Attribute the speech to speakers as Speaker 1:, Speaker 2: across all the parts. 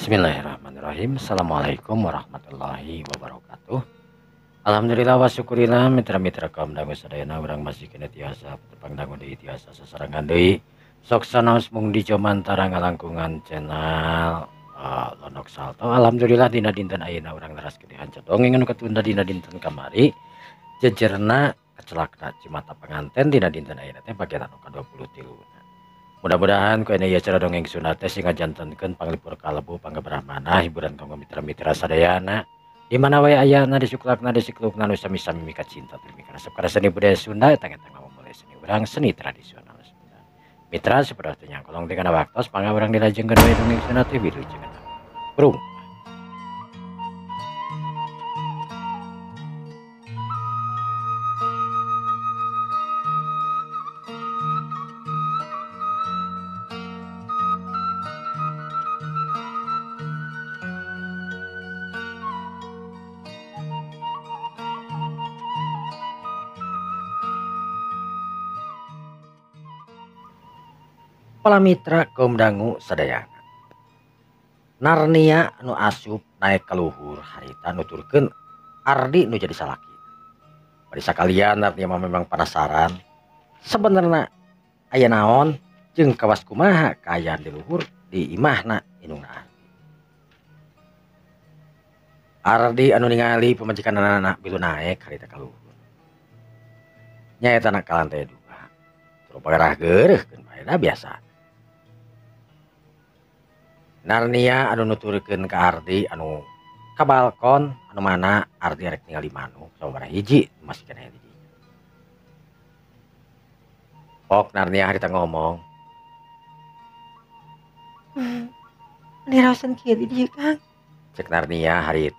Speaker 1: Bismillahirrahmanirrahim. Assalamualaikum warahmatullahi wabarakatuh. Alhamdulillah wa syukurillah mitra-mitra kaum dangu sadayana urang masih kena tiasa tepang dangu deui tiasa sasarangan deui. Sok sanaos mung dicoman tarang ngalangkungan channel Londok Salto. Alhamdulillah dina dinten ayeuna urang leres gede hancur dongeng anu katunda dina dinten kamari. Jejerna kecelakna Cimata penganten dina dinten ayeuna teh bagian anu ka-23. Mudah-mudahan ku ini acara dongeng sunat teh sing ngajantenkeun panglipur kalebu panggebrahmana hiburan kanggo mitra-mitra sadayana di mana wae ayana di suklakna di siklukna nu sami-sami mika cinta termi resep kana seni budaya Sunda eta mulai seni urang seni tradisional Sunda. Mitra saperti nya kolong teh kana waktos pangga urang dilajengkeun wae dongeng sunat teh wilujeng. Bro. Para mitra kaum dangu sadayana. Narnia nu asup naik ke luhur harita nuturkeun Ardi nu jadi salaki. Bari sakalian Narnia memang penasaran sebenarnya aya naon jeung kawas kumaha kaayaan di luhur di imahna indungna Ardi anu ningali pamajikan anak bilu naik harita ka luhur. Nyaeta na kalante dua. Turu pagarah geureuhkeun bae biasa. Narnia anu nuturkeun ka Ardi anu ka balkon anu mana Ardi rek ningali manuk sababaraha hiji masih kena di dinya. Pok Narnia harita ngomong.
Speaker 2: Diraosan kieu di dieu Kang.
Speaker 1: Cek Narnia harita.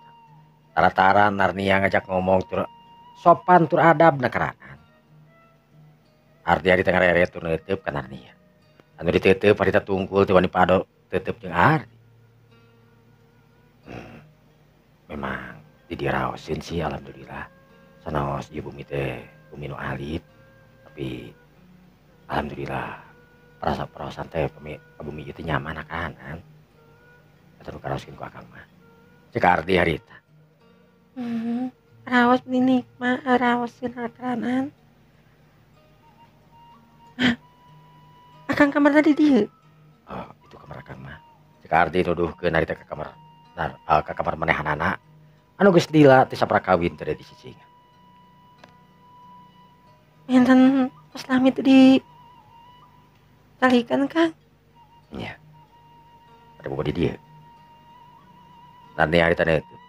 Speaker 1: Tara-tara Narnia ngajak ngomong tur sopan tur adab nakaranan. Ardi harita ngareret tur neuteup ka Narnia. Anu diteuteub harita tungkul teu wani pado tetep jeung Ardi. Memang didiraosin sih alhamdulillah. Sanaos ieu bumi teh bumi nu alit. Tapi alhamdulillah perasa-perasan teh bumi ieu teh nyaman akanan. Eta nu karaoskeun ku akang mah. Cek Ardi harita.
Speaker 2: Raos ini mah raosin akaranan. Akang kamar tadi dieu.
Speaker 1: Oh, itu kamar akang mah. Cek Ardi nuduhkeun harita ke kamar ke kamar manehanana anu geus dila ti saprakawin teh di sisi.
Speaker 2: Enten pas lami teh di talikan Kang.
Speaker 1: Iya. Ada bobo di dieu. Narnia harita neuteub.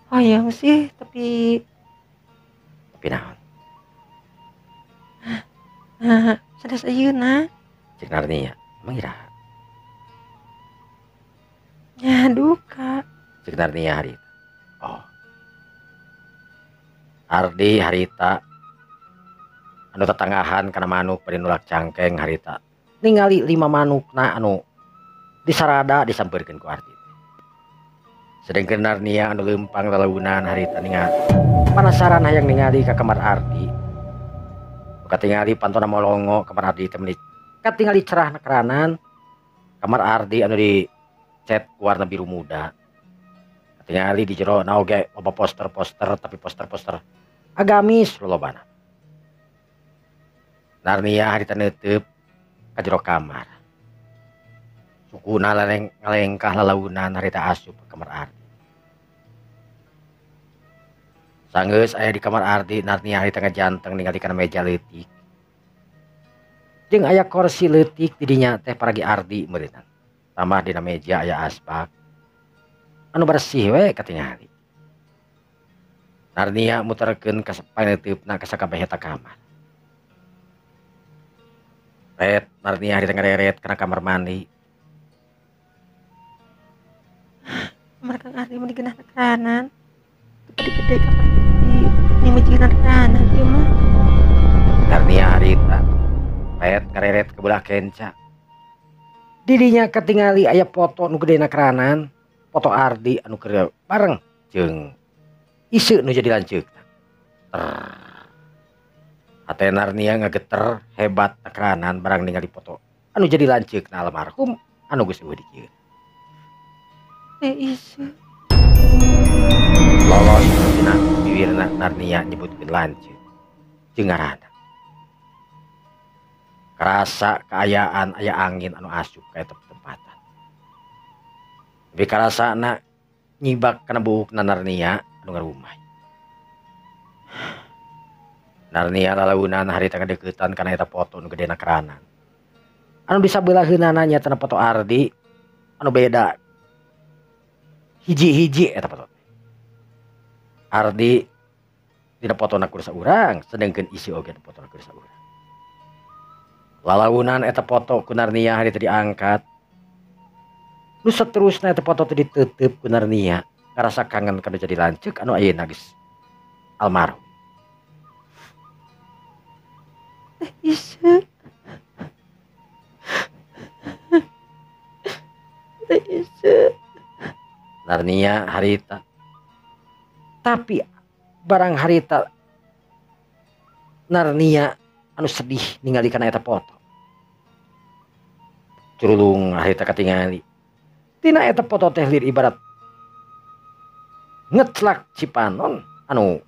Speaker 2: Hoyong sih tapi
Speaker 1: naon?
Speaker 2: sanes ayeuna.
Speaker 1: Cek Narnia, emang iraha?
Speaker 2: Nya duka.
Speaker 1: Cek Narnia harita. Oh. Ardi harita anu tetanggahan kana manuk bari nulak cangkeng harita. Ningali 5 manukna anu disarada disampeurkeun ku Ardi. Sedengkeun Narnia anu leumpang leleunan harita ningali penasaran hayang ningali ka kamar Ardi. Katingali pantona molongo kamar Ardi teh meuli katingali cerah nakaranan kamar Ardi anu di cat warna biru muda. Katingali di jero na oge loba poster-poster tapi poster-poster agamis lolobana. Narnia harita neuteub ka jero kamar. Sukuna ngalengkah lalaunan harita asup ke kamar Ardi. Sanggeus aya di kamar Ardi, Narnia harita ngajanteng ningali kana meja leutik. Jeung aya kursi leutik di dinya teh paragi Ardi meureunan. Tambah dina meja aya asbak. Anu bersih we katingali. Narnia muterkeun ka paneuteupna ka sakabeh eta kamar. Ret Narnia harita ngareret kana kamar mandi.
Speaker 2: Kamar Kang Ardi mah digeunah nakaranan. Gede kamar di mijinan nakaranan ieu mah.
Speaker 1: Narnia harita ret ngareret ke belah kenca. Didinya ketingali aya foto nu gede nakaranan. Foto Ardi anu keur bareng jeung isu nu jadi lanceukna. Hate Narnia ngageter hebat nakaranan barang ningali foto anu jadi lanceukna almarhum anu geus eueuh dikieun.
Speaker 2: Teh ieu.
Speaker 1: Lolos tina bibirna Narnia nyebutkeun lanceuk jeung ngaranna. Karasa kaayaan aya angin anu asup ka eta tempatan. Tapi karasana nyibak kana buukna Narnia anu ngarumay. Narnia lalaunan harita ngadeukeutan kana eta foto nu gedena keranan. Anu di sabeulah-heunana nyatana foto Ardi anu beda. Hiji-hiji eta foto. Ardi dina fotona ku saurang, sedengkeun isi oge fotona ku saurang. Lalaunan eta foto ku Narnia harita diangkat. Nu saterusna eta foto teh diteuteub ku Narnia karasa kangen kana jadi lanceuk anu ayeuna geus almarhum.
Speaker 2: Teh ieu. Teh ieu.
Speaker 1: Narnia harita. Tapi barang harita Narnia anu sedih ningali kana eta foto. Curulung harita katingali. Tina eta foto teh lir ibarat ngeclak cipanon anu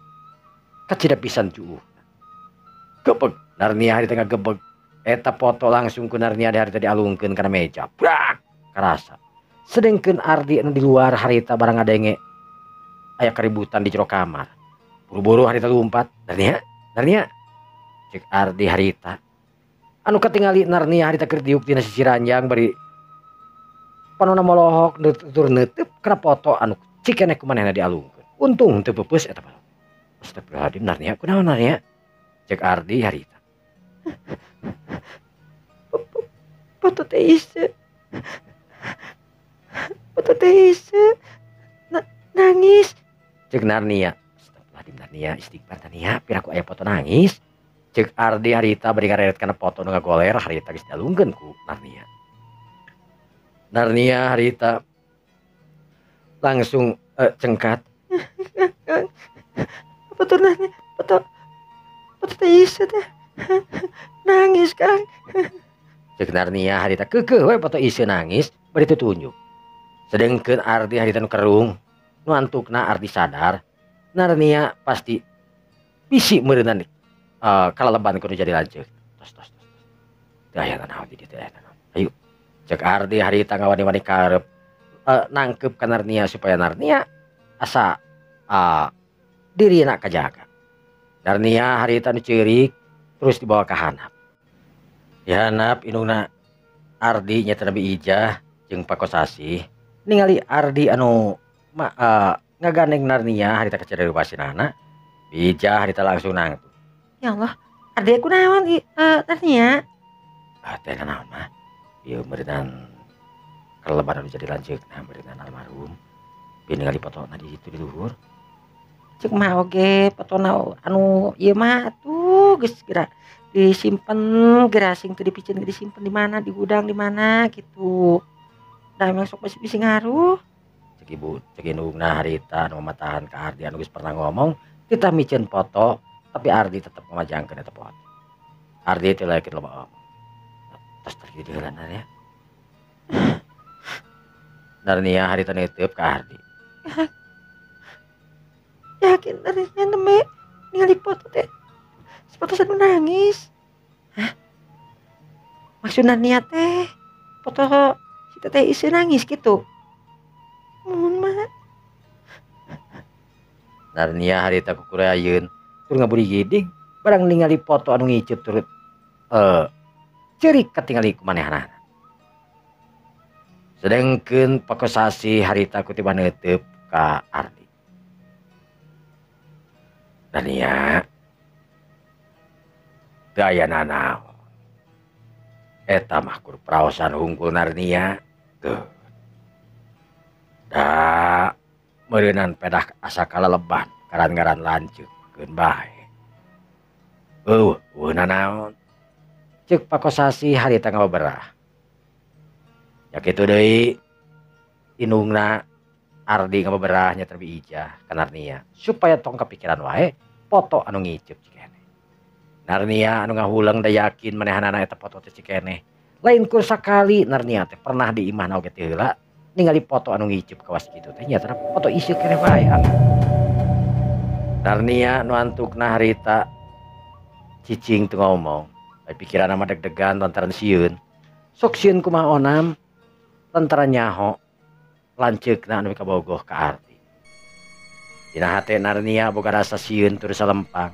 Speaker 1: kacida pisan juuh. Gebeg Narnia harita ngagebeg. Eta foto langsung ku Narnia harita dialungkeun kana meja. Brak karasa. Sedengkeun Ardi anu di luar harita barang ngadenge aya keributan di jero kamar. Buru-buru harita lumpat. Narnia. Cek Ardi harita. Anu katingali Narnia harita keur diuk dina sisi ranjang bari panonna molohok nutur neuteub kana foto anu cikeneh kumanehna dialungkeun. Untung teu peupeus eta foto. Astagfirullahaladzim Narnia, kunaon Narnia? Cek Ardi harita.
Speaker 2: Foto teh ieu. Foto teh ieu. Nangis.
Speaker 1: Cek Narnia. Astagfirullahaladzim Narnia, istighfar Narnia, piraku aya foto nangis. Cek Ardi harita bari ngareret kana foto nu ngagoler harita geus dialungkeun ku Narnia. Narnia harita langsung cengkat.
Speaker 2: Foto Narnia, foto teh ieu teh. Nangis Kang.
Speaker 1: Cek Narnia harita keukeuh we foto ieu nangis bari tutunjuk. Sedengkeun Ardi harita nu kerung nu antukna Ardi sadar. Narnia pasti bisi meureunan kalaleban kudu jadi lanceuk. Tos. Teu aya naon di dieu teh. Ayo. Cek Ardi harita ngawani-wani karep nangkep ka Narnia supaya Narnia asa dirina kajaga. Narnia harita nu ceurik terus dibawa ka handap. Di handap indungna Ardi nyata Nabi Ijah jeung Pakosasi ningali Ardi anu ngagandeng Narnia harita kacadeu basinana. Ijah harita langsung nangtu.
Speaker 2: Ya Allah, Ardi kunaon Narnia?
Speaker 1: Teh naon mah? Ieu meureunan kaleleban anu jadi lanceukna meureunan almarhum. Pieu ningali fotona di situ di luhur.
Speaker 2: Cek mah oge fotona anu ieu mah atuh geus geura disimpen geura sing teu dipicieun disimpen di mana, di gudang di mana gitu. Da emang sok bisi ngaruh.
Speaker 1: Cek indungna harita anu mamatahan ka Ardi anu geus pernah ngomong kita micieun foto tapi Ardi tetep ngamajangkeun eta foto. Ardi teh layak loba omong. Tos tadi heula Narnia. Narnia harita neuteub ka Ardi.
Speaker 2: Yakin Narnia nembe ningali foto teh. Foto sambil nangis. Hah? Maksud Narnia teh foto si teteh ieu nangis gitu. Mun mah.
Speaker 1: Narnia harita kukurayeun tur ngaburi gidig barang ningali foto anu ngiceup turut ceurik katingali kumanehanana. Sedengkeun Pakosasi harita kutiba neuteub ka Ardi. Narnia teu aya nanaon. Eta mah kur praosan hungkul Narnia. Teuh. Da meureunan pedah asa kaleleban garan-garan lanceuk keun bae. Nanaon? Ceuk Pakosasi harita ngababerah. Ya kitu deui indungna Ardi ngababerah nya Nabi Ijah ka Narnia supaya tong kapikiran wae foto anu ngiceup cikeneh. Narnia anu ngahuleung da yakin manehanana eta foto teh cikeneh Lain kur sakali Narnia teh pernah di imah oge teh heula ningali foto anu ngicip kawas kitu teh nya foto ieu keneh bae anu. Narnia nu antukna harita cicing teu ngomong. Bae pikiran mah deg-degan lantaran sieun. Sok sieun kumaha onam lantaran nyaho lanceukna anu kabogoh ka Ardi. Dina hate Narnia boga rasa sieun tur salempang.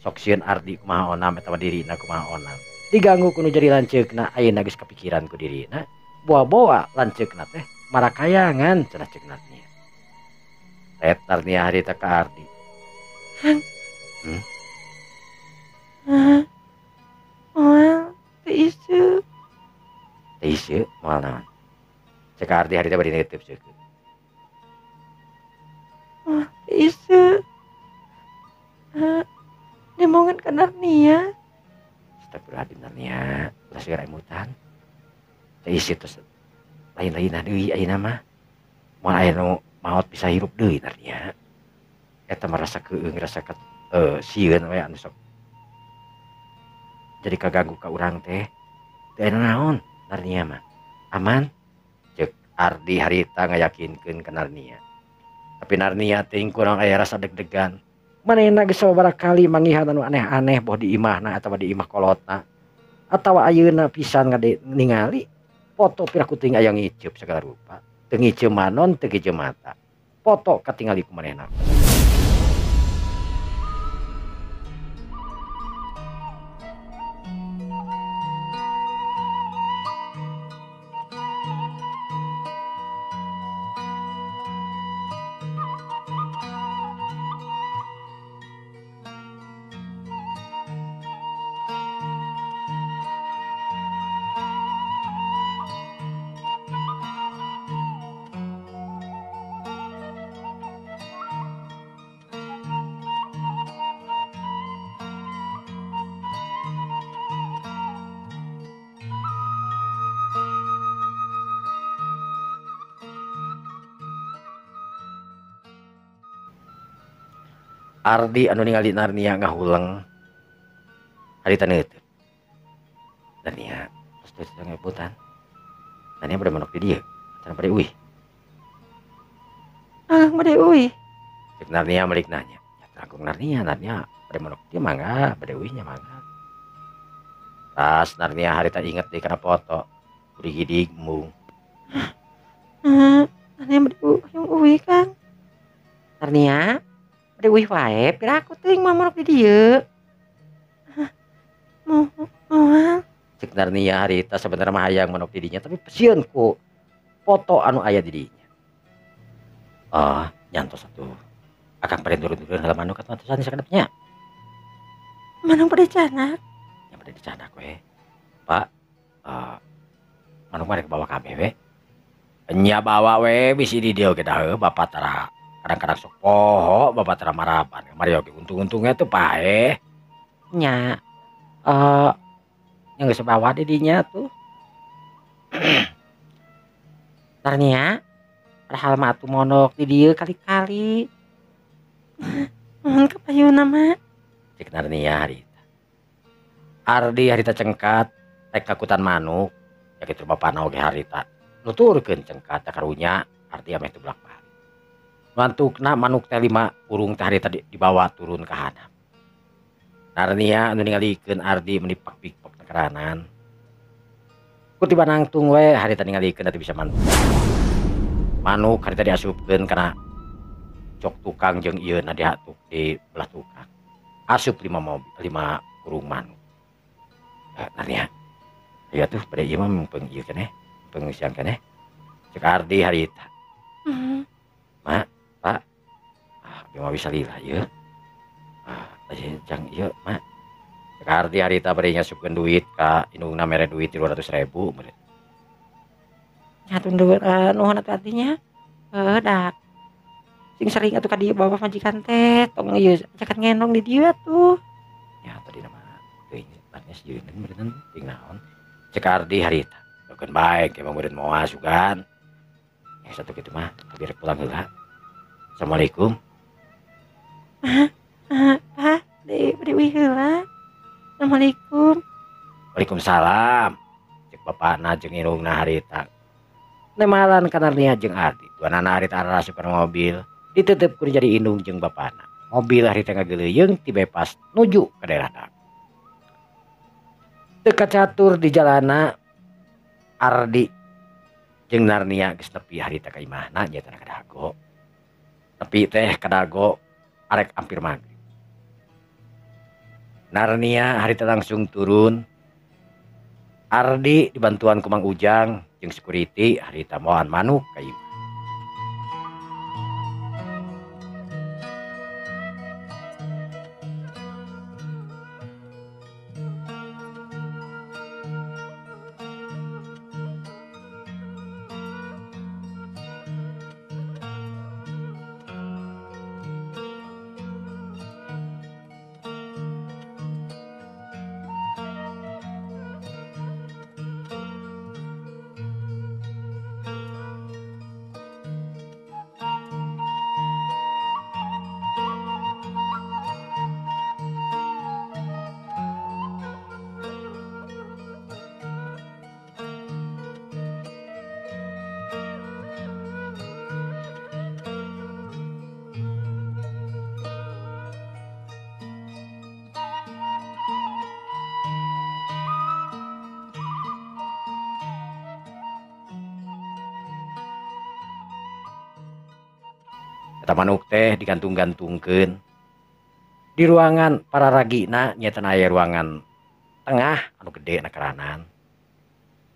Speaker 1: Sok sieun Ardi kumaha onam eta mah dirina kumaha onam. Diganggu kuno jadi lanceukna ayeuna geus kepikiran ku dirina. Boa-boa lanceukna teh marakayangan cenah ceuk Narnia. Ret Narnia harita ka Ardi.
Speaker 2: Hang. Moal teu isu.
Speaker 1: Teu isu moal naon? Cek Ardi harita bari neuteub ceuk.
Speaker 2: Moal teu isu. Demongan ka Narnia.
Speaker 1: Astagfirullahaladzim Narnia, ulah segera emutan. Teu isu terus lain-lainna deui ayeuna mah. Moal aya nu maot bisa hirup deui Narnia. Eta merasa keueung rasa sieun we anu sok jadi kaganggu ka urang teh. Teu aya naon Narnia mah. Aman ceuk Ardi harita ngayakinkeun ka Narnia. Tapi Narnia teuing kurang aya rasa deg-degan. Manehna geus sababaraha kali manggihan anu aneh-aneh boh di imahna atawa di imah kolotna. Atawa ayeuna pisan ningali foto piraku teuing aya ngiceup sagala rupa. Teu ngiceup manon, teu ngiceup mata. Foto katingali ku manehna. Ardi anu ningali Narnia ngahuleng harita neuteub. Narnia terus ngebutan. Narnia bade manuk di dieu, cenah bade uih.
Speaker 2: Bade uih.
Speaker 1: Cek Narnia meuli nanya. Ya terangkung Narnia bade manuk dieu mangga, bade uihnya mangga. Tas Narnia harita inget deui kana foto. Kuring hidig mung.
Speaker 2: Narnia bade uih kan. Narnia bade uih wae piraku teuing manuk di dieu. Moal
Speaker 1: Cek Narnia harita sebenarnya mah hayang manuk di dinya tapi sieun ku foto anu aya di dinya. Nyantos atuh. Akang bade turun-turun heula manuk atuh atusan sakedapnya.
Speaker 2: manuk bade canak.
Speaker 1: Nya bade dicanak we. Pak, manuk mah rek bawa kabeh we. Nya bawa we bisi di dieu ge dah bapak tara kadang-kadang sok poho bapak tara maraban. Mari oge untung-untungnya tuh pae. Nya yang geus bawa di dinya tuh. Narnia, padahal mah atuh monok di dieu kali-kali.
Speaker 2: Mohon kapayuna mah.
Speaker 1: Cek Narnia harita. Ardi harita cengkat rek kakutan manuk. Ya kitu bapana oge harita. Nuturkeun cengkat da karunya Ardi ameh teu bolak-balik. Mantukna manuk teh 5 urung teh harita dibawa turun ka handap. Narnia anu ningalikeun Ardi menipek-pipek nekeranan. Ku tiba nangtung we harita ningalikeun da teu bisa mantuk. Manuk harita diasupkeun kana cok tukang jeung ieuna dihatuk di belah tukang. Asup 5 kurung manuk. Narnia. Aya tuh bade ieu mah mumpung ieu keneh, mumpung siang keneh. Cek Ardi harita. Mak, Pak. Ieu mah bisa lila ieu. Jang ieu, Mak. Cek Ardi harita bade nyasupkeun duit ka indungna mere duit 200.000 meureun.
Speaker 2: Nyatun nuhun atuh artinya. Da. Sing sering atuh ka dieu bawa majikan teh, tong ieu caket ngendong di dieu atuh.
Speaker 1: Ya tadi nama teuing barnya sieun meureun ting naon. Cek Ardi harita. Dokeun bae ke meureun moal sugan. Ya satu kitu mah abi rek pulang heula. Assalamualaikum.
Speaker 2: Bade uih heula. Assalamualaikum.
Speaker 1: Waalaikumsalam. Cek cek bapakna jeung indungna harita. Nemalan ka Narnia jeung Ardi. Duanana harita arasupkeun mobil, diteuteupkeun jadi indung jeung bapakna. Mobil harita ngageuleuyeung ti bypass nuju ka daerah dak. Teu kacatur di jalanna Ardi jeung Narnia geus nepi harita ka imahna nyaeta ka dago. Nepi teh ka dago arek ampir maghrib. Narnia harita langsung turun. Ardi dibantuan ku Mang Ujang jeung security harita moan manuk ka imah. Eta manuk teh digantung-gantungkeun di ruangan para ragina nyaeta aya ruangan tengah anu gede na keranan.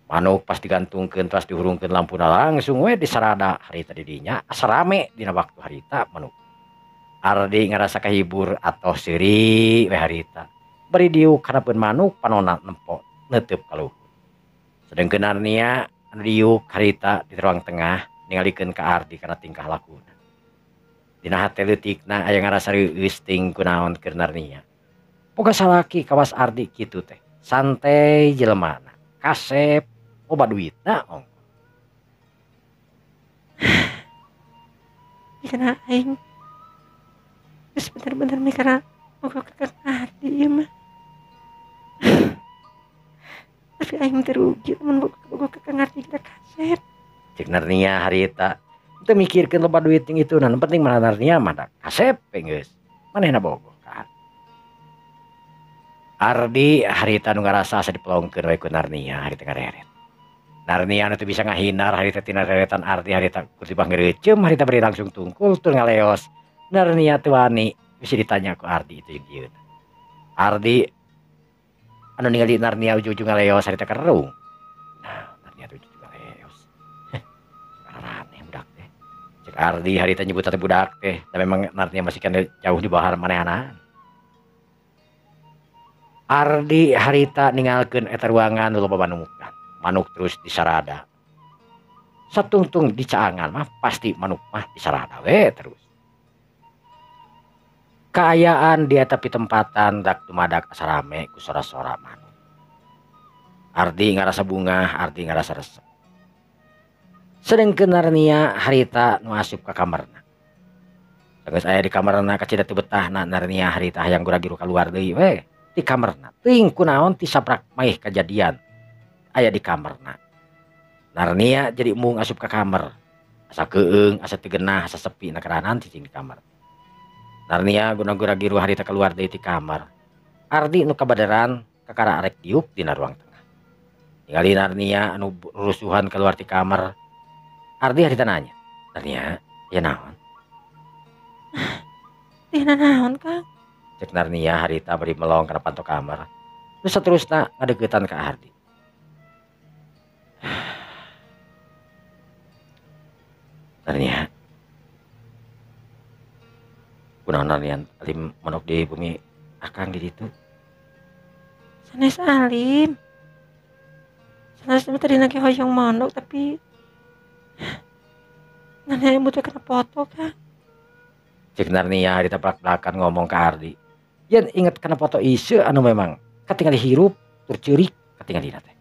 Speaker 1: Manuk pas digantungkeun pas dihurungkeun lampuna langsung we disarada harita di dinya asa rame dina waktu harita manuk. Ardi ngarasa kahibur atoh seuri we harita. Bari diuk harapeun manuk panonna nempo neuteup ka luhur. Sedengkeun Narnia anu diuk harita di ruang tengah ningalikeun ka Ardi kana tingkah lakuna. Dina hate leutikna aya ngarasa reueus ting kunaon keur Narnia. Boga salaki kawas Ardi kitu teh. Santai jelemana, kasep, loba duitna ongko.
Speaker 2: Mikirna aing geus bener-bener mikirna boga ka Ardi ieu mah. Tapi aing teh rugi mun boga ka Ardi kita kasep.
Speaker 1: Cek Narnia harita. Teu mikirkeun loba duit jeung itu, nan penting mana Narnia mah da kasep geus. Manehna bogoh ka Ardi harita nu ngarasa asa dipelongkeun we ku Narnia harita ngareret. Narnia anu teu bisa ngahindar harita tina reretan Ardi harita keur tibah ngeureeceum harita bari langsung tungkul tur ngaleos. Narnia teu wani bisa ditanya ku Ardi itu jeung dieuna. Ardi anu ningali Narnia ujug-ujug ngaleos harita kerung. Nah, Narnia teh ujug ngaleos. Arane budak teh. Cek Ardi harita nyebut teh budak teh, tapi memang Narnia masih kan jauh di bawah manehna. Ardi harita ninggalkeun eta ruangan nu loba manukan. Manuk terus disarada. Satungtung dicaangan mah pasti manuk mah disarada we terus. Kaayaan di tepi tempatan dak dumadak asa rame ku sora-sora manuk. Ardi ngarasa bungah, Ardi ngarasa resep. Sedengkeun Narnia harita nu asup ka kamarna. Geus aya di kamarna kacida teu betahna Narnia harita hayang gura-giru kaluar deui we di kamarna. Teuing kunaon ti sabrak maih kajadian aya di kamarna. Narnia jadi embung asup ka kamar. Asa keueung, asa teu geunah, asa sepi na keranan cicing di kamar. Narnia guna gura-giru harita keluar deui ti kamar. Ardi nu kabaderan kakara arek diuk dina ruang tengah. Ningali Narnia anu rusuhan keluar ti kamar. Ardi harita nanya, "Narnia, ya naon?"
Speaker 2: Dina naon, Kang?
Speaker 1: Cek Narnia harita beri melong kana panto kamar. Terus saterusna ngadeuketan ka Ardi. Narnia, kunaon Narnia alim manuk di bumi akang di ditu?
Speaker 2: Sanes alim. Sanes mah tadi nake hoyong manuk tapi nanya butuh kena foto, Kang.
Speaker 1: Cek Narnia harita belak-belakan ngomong ka Ardi. Yen inget kana foto ieu anu memang katingali hirup tur ceurik katingali teh.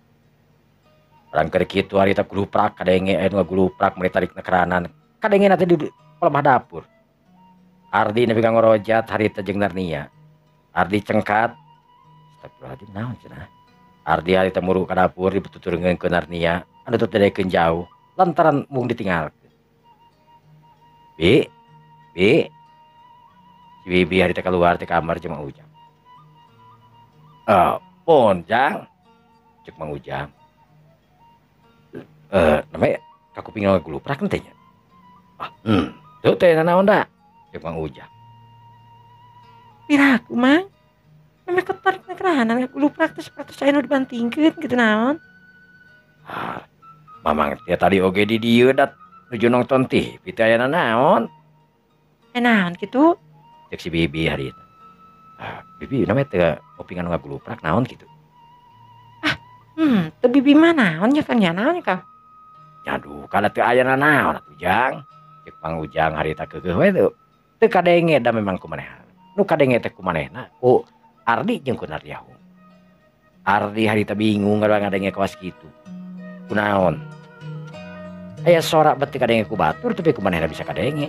Speaker 1: Orang keur kitu harita gluprak kadenge anu gluprak mulai tarik keranan. Kadenge teh di pelemah dapur. Ardi nepi ka ngorojat harita jeung Narnia. Ardi cengkat. Astagfirullahaladzim naon cenah. Ardi harita muru ka dapur dituturkeun ke Narnia anu teu dedekeun jauh lantaran mung ditinggalkeun. Bi, bi, si Bibi harita keluar ti kamar jeung Mang Ujang. Pon Jang, cek Mang Ujang. Namanya kakuping ngaguluprak teh nya. Teu teh nanaon da? Cek Mang Ujang.
Speaker 2: Piraku mang. Namanya ketarik nekerahanan ngaguluprak teh sepatu saya nu dibantingkeun gitu naon.
Speaker 1: Mamang teh tadi oge di dieu dat nuju nonton TV teh aya naon?
Speaker 2: Naon kitu?
Speaker 1: Cek si Bibi harita. Bibi namanya teh opingan ngaguluprak naon gitu.
Speaker 2: Teu bibi mah naon nya Kang, nya naon nya Kang?
Speaker 1: Aduh, kada teu aya nanaon atuh Jang. Cek Mang Ujang harita keukeuh we teu. Teu kadenge da memang kumanehan. Nu kadenge teh kumanehna ku Ardi jeung ku Nardiahung. Ardi harita bingung ngadenge kawas kitu. Kunaon? Aya sorak beti kadenge ku batur tapi kumanehna bisa kadenge.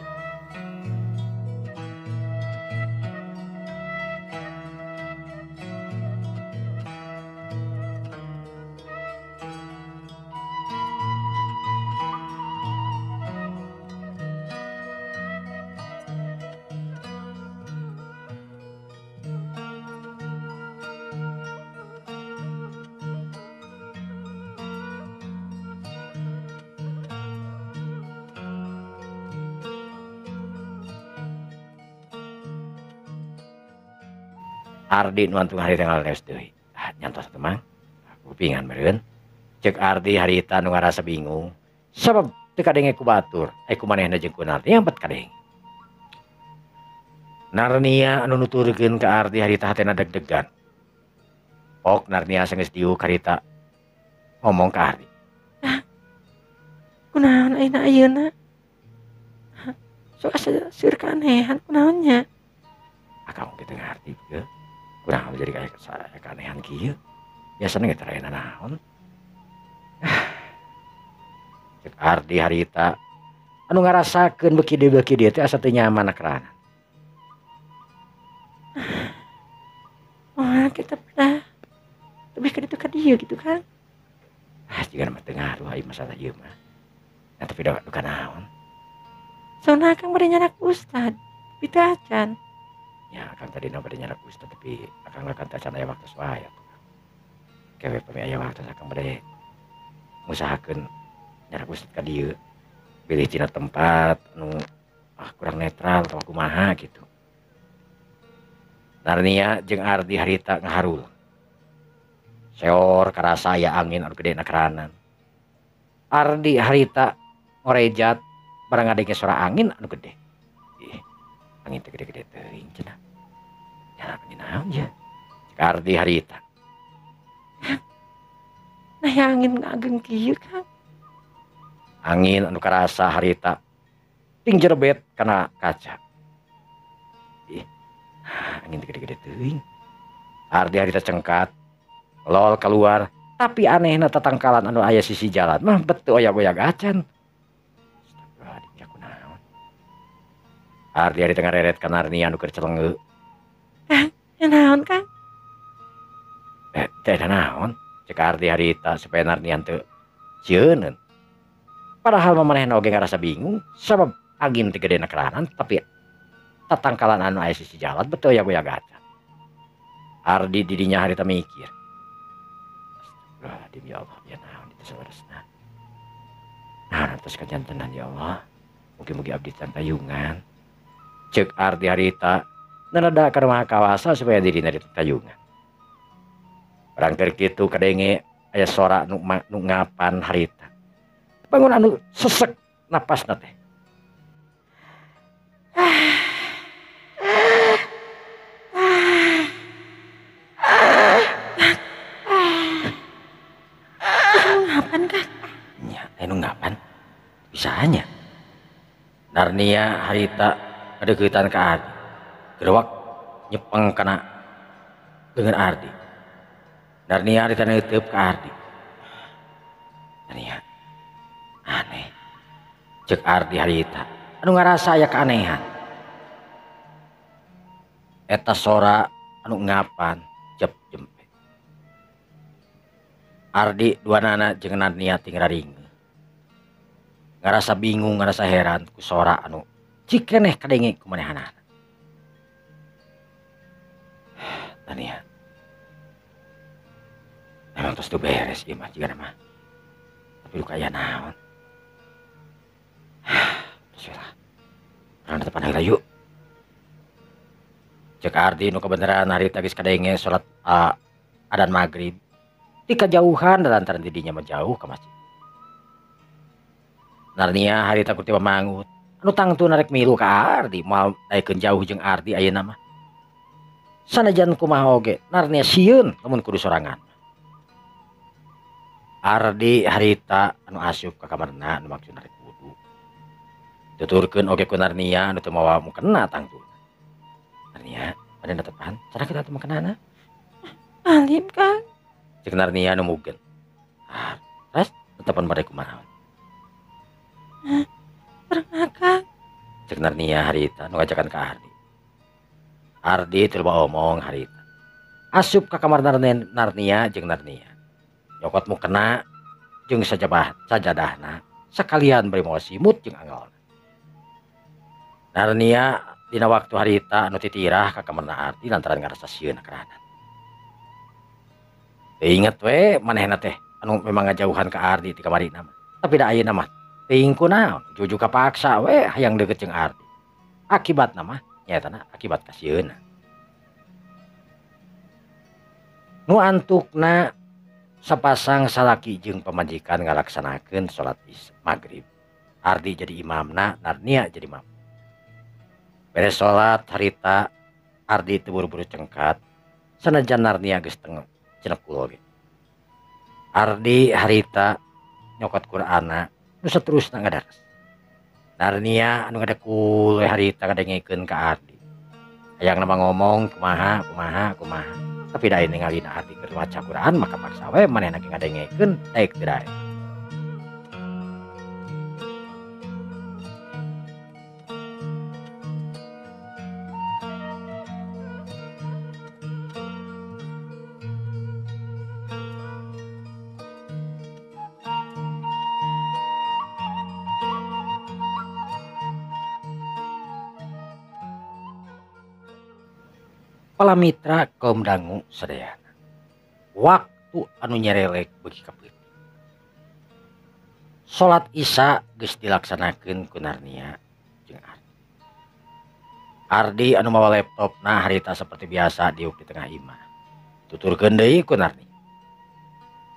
Speaker 1: Ardi nuantung harita ngaleres deui. Nyantos teu Mang. Kupingan meureun. Cek Ardi harita nu ngarasa bingung. Sabab teu kadenge ku batur, kumanehna jeung ku Narnia bet kadenge. Narnia anu nuturkeun ka Ardi harita hatena deg-degan. Pok Narnia geus diuk harita ngomong ka Ardi.
Speaker 2: Kunaon ayeuna ayeuna? Sok asa seueur kaanehan kunaon nya?
Speaker 1: Akang kitu ngarti ge. Kunaon jadi kayak kaanehan kieu. Biasana ge teu aya naon. Cek Ardi harita anu ngarasakeun beuki dieu teh asa teu nyaman akrana.
Speaker 2: Kita pernah lebih ke ditu ka dieu gitu kan?
Speaker 1: Jiga mah teu ngaruh ai masalah ieu mah. Nah, tapi da duka naon?
Speaker 2: Soalna Akang bade nyanak ustad, pitu acan.
Speaker 1: Ya kan tadi bade nyarak ustad tapi akang akan tacan aya waktu soaya. Kewe pami aya waktu akang bade ngusahakeun nyarak ustad ka dieu. Pilih tina tempat nu kurang netral atau kumaha gitu. Narnia jeung Ardi harita ngaharul. Seor karasa aya angin anu gede nakeranan. Ardi harita ngorejat barang ngadenge suara angin anu gede. Angin teh gede-gede teuing cenah. Ya angin naon ya? Cek Ardi harita.
Speaker 2: Nah yang angin ngageng kieu Kang.
Speaker 1: Angin anu karasa harita ting jerebet kana kaca. Angin teh gede-gede teuing. Ardi harita cengkat lol keluar, tapi anehna tatangkalan anu aya sisi jalan mah betul oyak-oyak acan. Astagfirullahaladzim ya kunaon. Ardi harita ngareret ka Narnia anu keur celengeu.
Speaker 2: Ya naon Kang?
Speaker 1: Teh naon? Cek Ardi harita supaya Narnia teu cieuneuh. Padahal manehna oge ngarasa bingung sabab angin teh gede nakeranan tapi tatangkalan anu aya sisi jalan betul oyak-oyak acan. Ardi didinya harita mikir. Astagfirullahaladzim ya Allah, ya naon itu sawaresna. Nah, terus kajantenan ya Allah. Mugi-mugi abdi tayungan. Cek Ardi harita nereda ka rumah kawasa supaya dirina ditayungan. Barang keur kitu kadenge aya sora nu ngapan harita. Bangun anu sesek napasna teh. Bisanya Narnia harita kadeuketan ka Ardi. Gerewak nyepeng kana dengan Ardi. Narnia harita neuteup ka Ardi. Narnia aneh. Cek Ardi harita anu ngarasa aya keanehan. Eta sora anu ngapan jep jempe. Ardi dua nana jeung Narnia ting raring. Ngarasa bingung, ngarasa heran ku sora anu cik keneh kadenge kumanehanana. Narnia. Emang terus tuh beres ieu mah jiga mah. Tapi lu kaya naon. Bismillah. Urang tepan heula yuk. Cek Ardi nu kebenaran harita geus kadenge salat adzan maghrib. Di kejauhan lantaran didinya mah jauh ka masjid. Narnia harita ku tiba mangut. Anu tangtu narek milu ka Ardi moal daekeun jauh jeung Ardi ayeuna mah. Sanajan kumaha oge Narnia sieun lamun kudu sorangan. Ardi harita anu asup ka kamarna anu maksud narek wudu. Tuturkeun oge ku Narnia anu teu mawa mukena tangtu. Narnia, pada tepan, cara kita temu kenana?
Speaker 2: Alim Kang.
Speaker 1: Cek Narnia anu mugen. Terus tepan pada kumaha?
Speaker 2: Pernah Kang.
Speaker 1: Cek Narnia harita anu ngajakan ka Ardi. Ardi teu loba omong harita. Asup ka kamar Narnia jeung Narnia. Nyokot mukena jeung sajadahna sakalian bari mawa simut jeung anggaulna. Narnia dina waktu harita anu titirah ka kamarna Ardi lantaran ngarasa sieun kerahanan. Teu inget we manehna teh anu memang ngajauhan ka Ardi ti kamarina mah. Tapi da ayeuna mah teuing kunaon, jujuk kapaksa we hayang deukeut jeung Ardi. Akibatna mah nyatana akibat ka sieunna. Nu antukna sapasang salaki jeung pamajikan ngalaksanakeun salat maghrib. Ardi jadi imamna, Narnia jadi imam. Beres sholat harita Ardi teu buru-buru cengkat sanajan Narnia geus teu cenep kulo ge. Ardi harita nyokot Qur'anna nu saterusna ngadares. Narnia anu ngadekul we harita ngadengekeun ka Ardi. Hayang nama ngomong kumaha. Tapi da ningalina Ardi keur waca Qur'an maka paksa we manehna ge ngadengekeun daek teu daek. Palamitra kaum dangu sadayana. Waktu anu nyerelek beuki ka peuting. Salat Isya geus dilaksanakeun ku Narnia jeung Ardi. Ardi anu mawa laptopna harita seperti biasa diuk di tengah imah. Tuturkeun deui ku Narnia.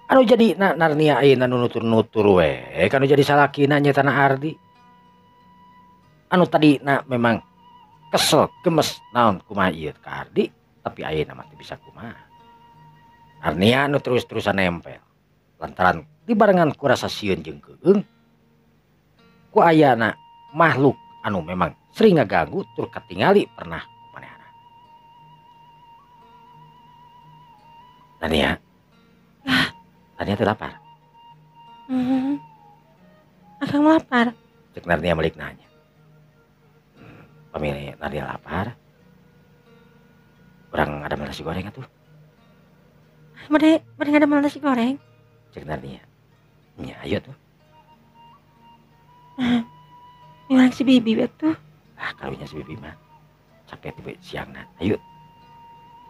Speaker 1: Anu jadi Narnia ayeuna nu nutur-nutur we anu jadi salakina nyatana Ardi. Anu tadina memang kesel gemes naon kumaha ieu ka Ardi tapi ayeuna mah teu bisa kumaha. Narnia anu terus-terusan nempel lantaran dibarengan ku rasa sieun jeung keung ku ayana makhluk anu memang sering ngaganggu tur katingali pernah kumanehna. Narnia teu lapar.
Speaker 2: Akang lapar.
Speaker 1: Cek Narnia balik nanya. Pamili Narnia lapar. Urang ada nasi goreng atuh.
Speaker 2: Bade ada nasi goreng.
Speaker 1: Cek Narnia. Nya ayo tuh.
Speaker 2: Yang si Bibi betul.
Speaker 1: Karunya si Bibi mah. Capek tiba siangna. Ayo.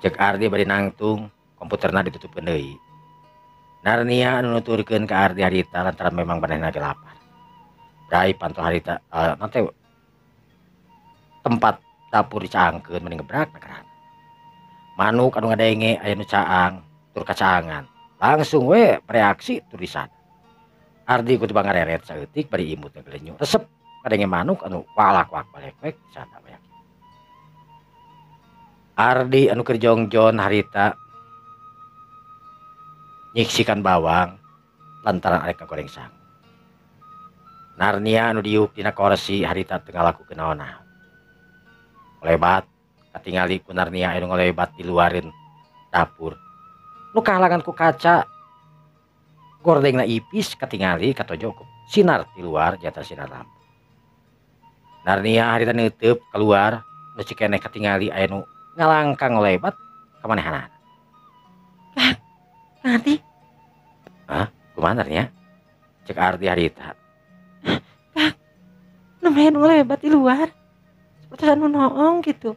Speaker 1: Cek Ardi bari nangtung, komputerna ditutupkeun deui. Narnia anu nuturkeun ka Ardi harita lantaran memang manehna ge lapar. Brai pantau harita nanti tempat dapur dicaangkeun mending gebrak na manuk anu ngadenge aya nu caang tur kacaangan langsung we bereaksi tur disana. Ardi kudu bangareret saeutik bari imutna gelenyu resep ngadenge manuk anu walak-walak balek-balek disana bae. Ardi anu keur jongjon harita nyiksikan bawang lantaran arek goreng sang. Narnia anu diuk dina kursi harita teu ngalakukeun naon-naon. Lebat katingali ku Narnia anu ngalebat di luarin dapur. Nu kahalangan ku kaca gordengna ipis katingali katojo ku sinar di luar jata sinar lampu. Narnia harita neuteub keluar nu cikeneh katingali aya nu ngalangkang lebat ka manehanana.
Speaker 2: Kang Ardi.
Speaker 1: Hah? Kumaha nya? Cek Ardi harita.
Speaker 2: Kang, namanya nu lebat di luar. Seperti anu noong gitu.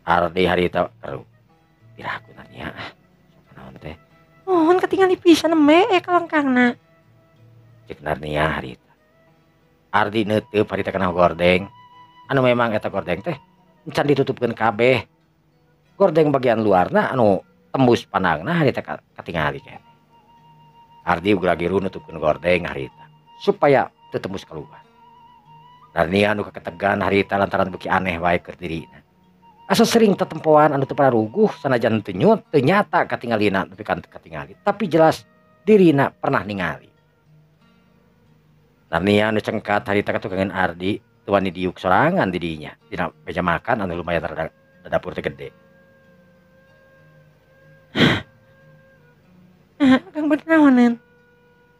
Speaker 1: Ardi harita keru. Piraku nya. Naon teh?
Speaker 2: Mohon ketinggalan pisan me kalangkangna.
Speaker 1: Cek Narnia harita. Ardi neuteup harita kana gordeng. Anu memang eta gordeng teh encan ditutupkeun kabeh. Gordeng bagian luarna anu tembus pandangna harita katingali keneh. Ardi ulah giru nutupkeun gordeng harita supaya teu tembus keluar. Narnia anu kaketegan harita lantaran beuki aneh wae keur dirina. Asa sering tetempoan anu teu pararuguh sanajan teu nyata katingalina nepi ka katingali, tapi jelas dirina pernah ningali. Narnia anu cengkat harita katukangan Ardi teu wani diuk sorangan di dinya dina meja makan anu lumayan rada dapur teh gede.
Speaker 2: Kang bener naonan.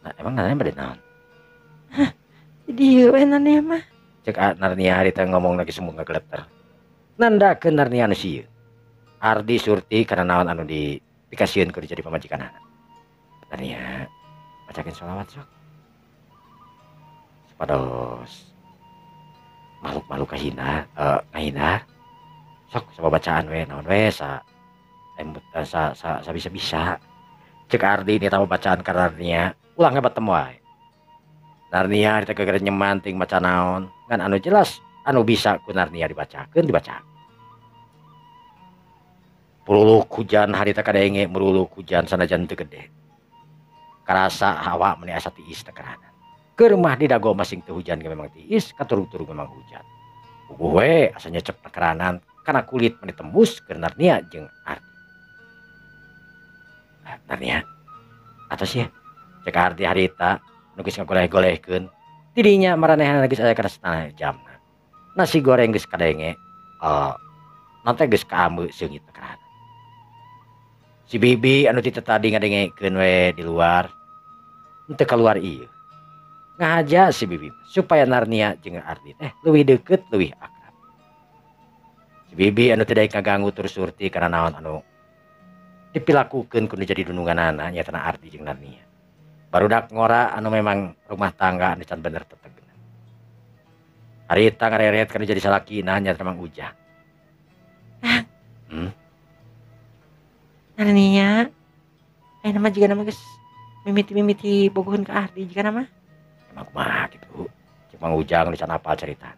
Speaker 1: Nah, emang Narnia bade naon?
Speaker 2: Jadi we nanya mah.
Speaker 1: Cek Narnia harita ngomong lagi semu ngageleter. Nandakeun Narnia anu sieun. Ardi surti kana naon anu dipikasieun keur jadi pamajikanana. Narnia bacakeun sholawat sok. Supados makhluk-makhluk ngahina sok coba bacaan we naon we sa bisa-bisa cek Ardi ini tamu bacaan ka Narnia ulang hebat temu wae. Narnia harita gegere nyeman ting maca naon ngan anu jelas anu bisa ku Narnia dibaca. Puruluk hujan harita kadenge meruluk hujan sanajan teu gede. Karasa hawa meni asa tiis teh kerana. Keur mah di dago masing teu hujan ge memang tiis, katurug-turug memang hujan. Puguh we asa nyecep nekeranan kana kulit meni tembus keur Narnia jeung Ardi. Narnia atos ya cek Ardi harita nu geus ngagoleh-golehkeun di dinya maranehanna geus aya kana setengah jamna. Nasi goreng geus kadenge nanti geus kaameu seungit nekeranan. Si Bibi anu ti tadi ngadengekeun we di luar henteu keluar ieu. Ngahaja si Bibi supaya Narnia jeung Ardi teh leuwih deukeut leuwih akrab. Si Bibi anu teu daek ngaganggu tur surti kana naon anu dipilakukeun kudu jadi dununganana nyatana Ardi jeung Narnia. Barudak ngora anu memang rumah tangga anu can bener tetegeuna. Harita ngareret kana jadi salakina nyatana Mang Ujang.
Speaker 2: Nania, nama juga nama guys mimiti bogohun ke Ardi juga nama.
Speaker 1: Emang kumaha gitu. Cik Mang Ujang di sana apal cerita.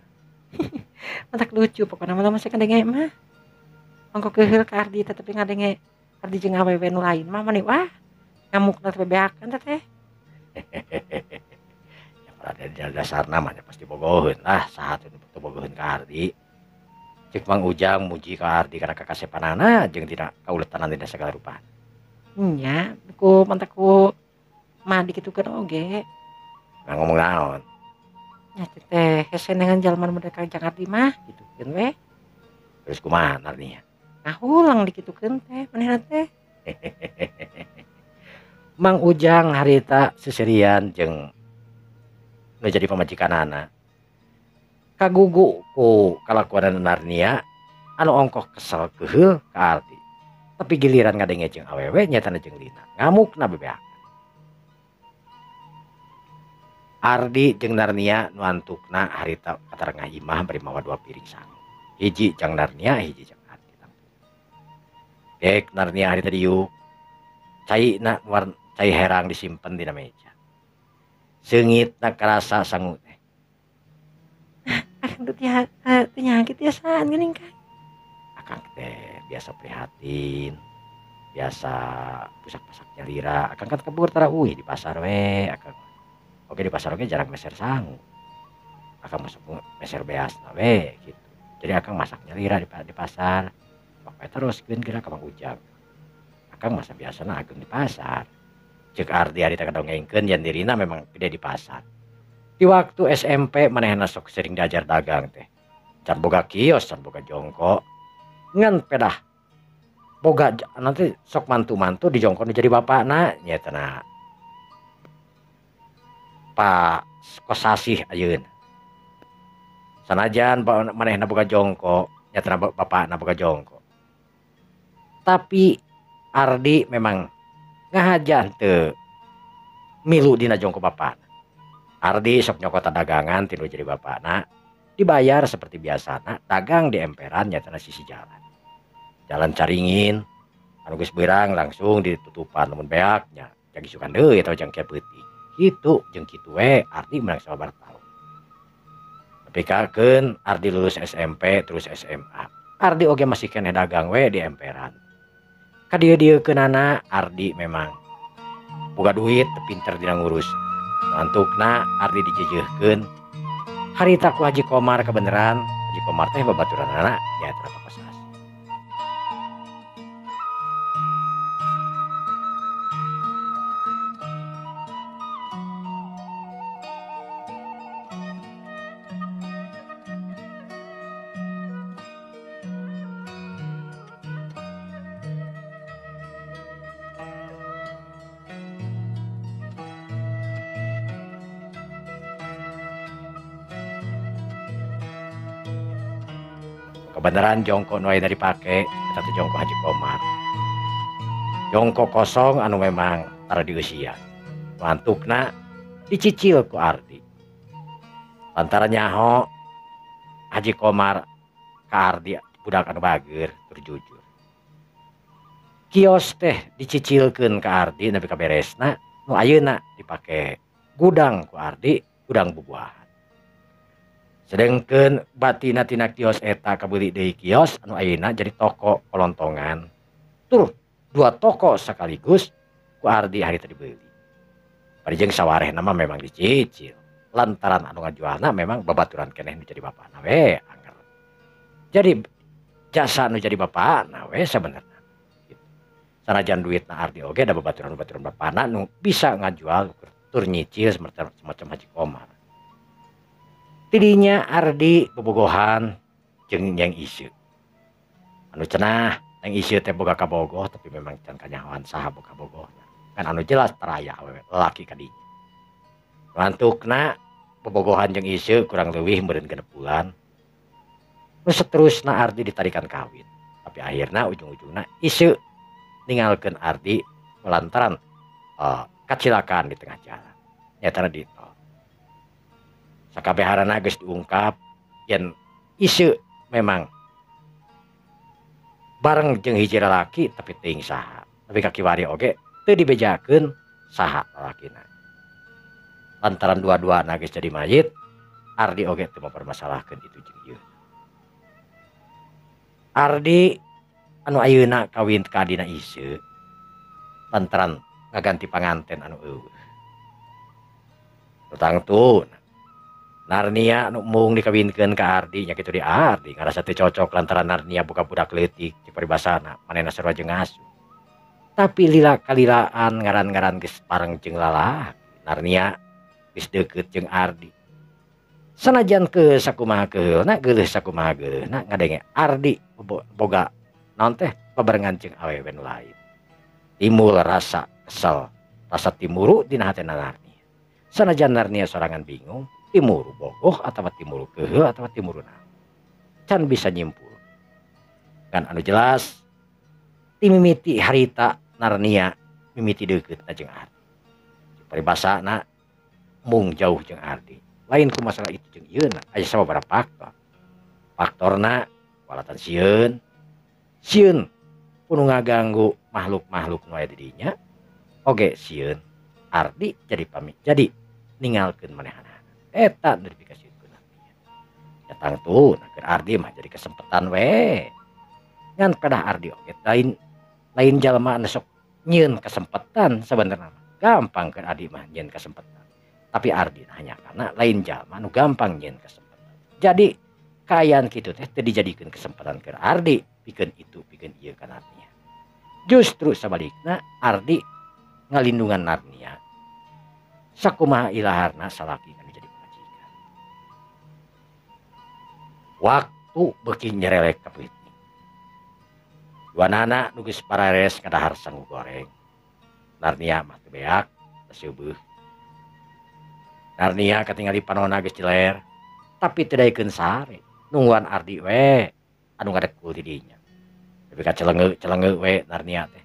Speaker 2: Mantak lucu pokoknya malah masih kadenge mah. Angko keheul ke Ardi tapi ngadenge Ardi jeung awewe nu lain mah mani wah. Ngamukna teh bebeakan teh.
Speaker 1: Ya pada dasarna mah pasti bogohun lah saha teu bogohun ka Ardi. Cik Mang Ujang muji ka Ardi karena kakasepanana jeung tina kauletanan dina segala rupa.
Speaker 2: Nya, ku mantak ku mah dikitukeun oge.
Speaker 1: Ngomong naon?
Speaker 2: Nya teh hesenengan jalman mereka Kang Ardi mah gitukeun we.
Speaker 1: Terus kumaha Narnia?
Speaker 2: Ngahulang dikitukeun teh manehna teh.
Speaker 1: Mang Ujang harita seserian jeung nu jadi pamajikanana. Kagugu ku kalakuan Narnia anu ongkoh kesel keheul ka Ardi. Tapi giliran ngadenge jeung awewe nyatana jeung Lina ngamukna bebeakan. Ardi jeung Narnia nu antukna harita katarengah imah bari mawa 2 piring sangu. Hiji jeung Narnia, hiji jeung Ardi. Dek Narnia harita diuk. Caina cai herang disimpen dina meja. Seungitna karasa sangu teh.
Speaker 2: Akang teh nyakit ya saan geuning Kang.
Speaker 1: Akang teh biasa prihatin. Biasa pusak-pusak nyalira. Akang kan kebur tarawih di pasar we akang. Oke di pasar oke jarang meser sangu. Akang masuk meser beasna we gitu. Jadi akang masak nyalira di pasar. Pokoknya terus kira ka Mang Ujang. Akang masa biasana ageng di pasar. Cek Ardi harita kadongengkeun yen dirina memang gede di pasar. Di waktu SMP manehna sok sering diajar dagang teh. Can boga kios, can boga jongkok. Ngan pedah boga nanti sok mantu-mantu di jongkok jadi bapakna nyetana. Pak Kosasih ayeuna. Sanajan manehna boga jongkok, nyatana bapakna boga jongkok. Tapi Ardi memang ngahajan teu milu dina jongko bapana. Ardi sok nyokot dagangan tilu jadi bapana, dibayar seperti biasana dagang di emperan nyatana sisi jalan. Jalan caringin, anu geus beurang langsung ditutupan lamun beaknya, jang isukan deui atau jang kia peuting. Kitu jeung kitu we Ardi menang sabar tahu. Tapi kakeun Ardi lulus SMP terus SMA. Ardi oge masih keneh dagang we di emperan. Kadieu-dieukeunana Ardi memang boga duit teu pinter dina ngurus. Lantukna Ardi dijejeuhkeun harita ku Haji Komar kebeneran. Haji Komar teh babaturanana nyaeta pakosas. Kebenaran jongko nu aya dipake eta teh jongko Haji Komar. Jongko kosong anu memang tara dieusian. Lantukna dicicil ku Ardi. Lantaran nyaho Haji Komar ka Ardi budak anu bager tur jujur. Kios teh dicicilkeun ka Ardi nepi ka beresna nu ayeuna dipake gudang ku Ardi, gudang bubuahan. Sedengkeun batina tina kios eta kabeuli deui kios anu ayeuna jadi toko kolontongan. Tur 2 toko sekaligus ku Ardi harita dibeuli. Parijeng sawarehna mah memang dicicil. Lantaran anu ngajualna memang babaturan keneh nu jadi bapana we angger. Jadi jasa nu jadi bapana we sabenerna. Gitu. Sanajan duitna Ardi oge da babaturan-babaturan bapana nu bisa ngajual tur nyicil semacam Haji Komar. Tidinya Ardi bobogohan jeung Nyeng Iseu. Anu cenah Nyeng Iseu teh boga kabogoh tapi memang can kanyahoan saha boga bogohna. Kan anu jelas teraya awewe lelaki kadinya. Lantukna bobogohan jeung Iseu kurang leuwih meureun 6 bulan. Nu saterusna Ardi ditarikan kawin. Tapi akhirna ujung-ujungna Iseu ninggalkeun Ardi lantaran kacilakaan di tengah jalan. Nyatana di tol. Sakabeharana geus diungkap yen Iseu memang bareng jeung hiji lalaki tapi teuing saha. Tapi ka kiwari oge teu dibejakeun saha lalakina. Lantaran dua-duana geus jadi mayit, Ardi oge teu mempermasalahkeun itu jeung ieu. Ardi anu ayeuna kawin ka adina Iseu lantaran ngaganti panganten anu eueuh. Tutang-tun Narnia anu mung dikawinkeun ka Ardi nya kitu di Ardi ngarasa teu cocok lantaran Narnia buka budak leutik di paribasana manehna sarua jeung asuh. Tapi lila kalilaan ngaran-ngaran geus pareng jeung lalaki. Narnia geus deukeut jeung Ardi. Sanajan ke sakumaha keheulna geuleuh sakumaha geuleuhna ngadenge Ardi boga naon teh pabarengan jeung awewe nu lain. Timbul rasa kesel, rasa timuru dina hatena Narnia. Sanajan Narnia sorangan bingung timuru bogoh atau timuru keheul atau timuru naon. Can bisa nyimpul. Kan anu jelas timimiti harita Narnia mimiti deukeutna jeung Ardi. Paribasana mung jauh jeung Ardi. Lain ku masalah itu jeung ieuna aya sababaraha faktor. Faktorna walatan sieun. Sieun pun ngaganggu makhluk-makhluk nu aya di dinya. Oge sieun Ardi jadi ninggalkeun manehna. Eta nu dipikasikeun Narnia. Datang tuh keur Ardi mah jadi kesempatan we. Ngan kadah Ardi oge lain jalma anu sok nyieun kesempatan sabenerna. Gampang keur Ardi mah nyieun kesempatan. Tapi Ardi hanya karena lain jalma anu gampang nyieun kesempatan. Jadi kaayaan kitu teh teu dijadikeun kesempatan keur Ardi pikeun itu pikeun ieu ka Narnia. Justru sabalikna Ardi ngalindungan Narnia. Sakumaha ilaharna salaki anu jadi pamajikan. Waktu beuki nyerelek ka peuting. Duanana nu geus parares kadahar sangu goreng. Narnia mah teu beak, teu seubeung. Narnia katingali panonna geus ciler, tapi teu daekeun sare. Nungguan Ardi we anu ngadekul di dinya. Tapi ka celenge we Narnia teh.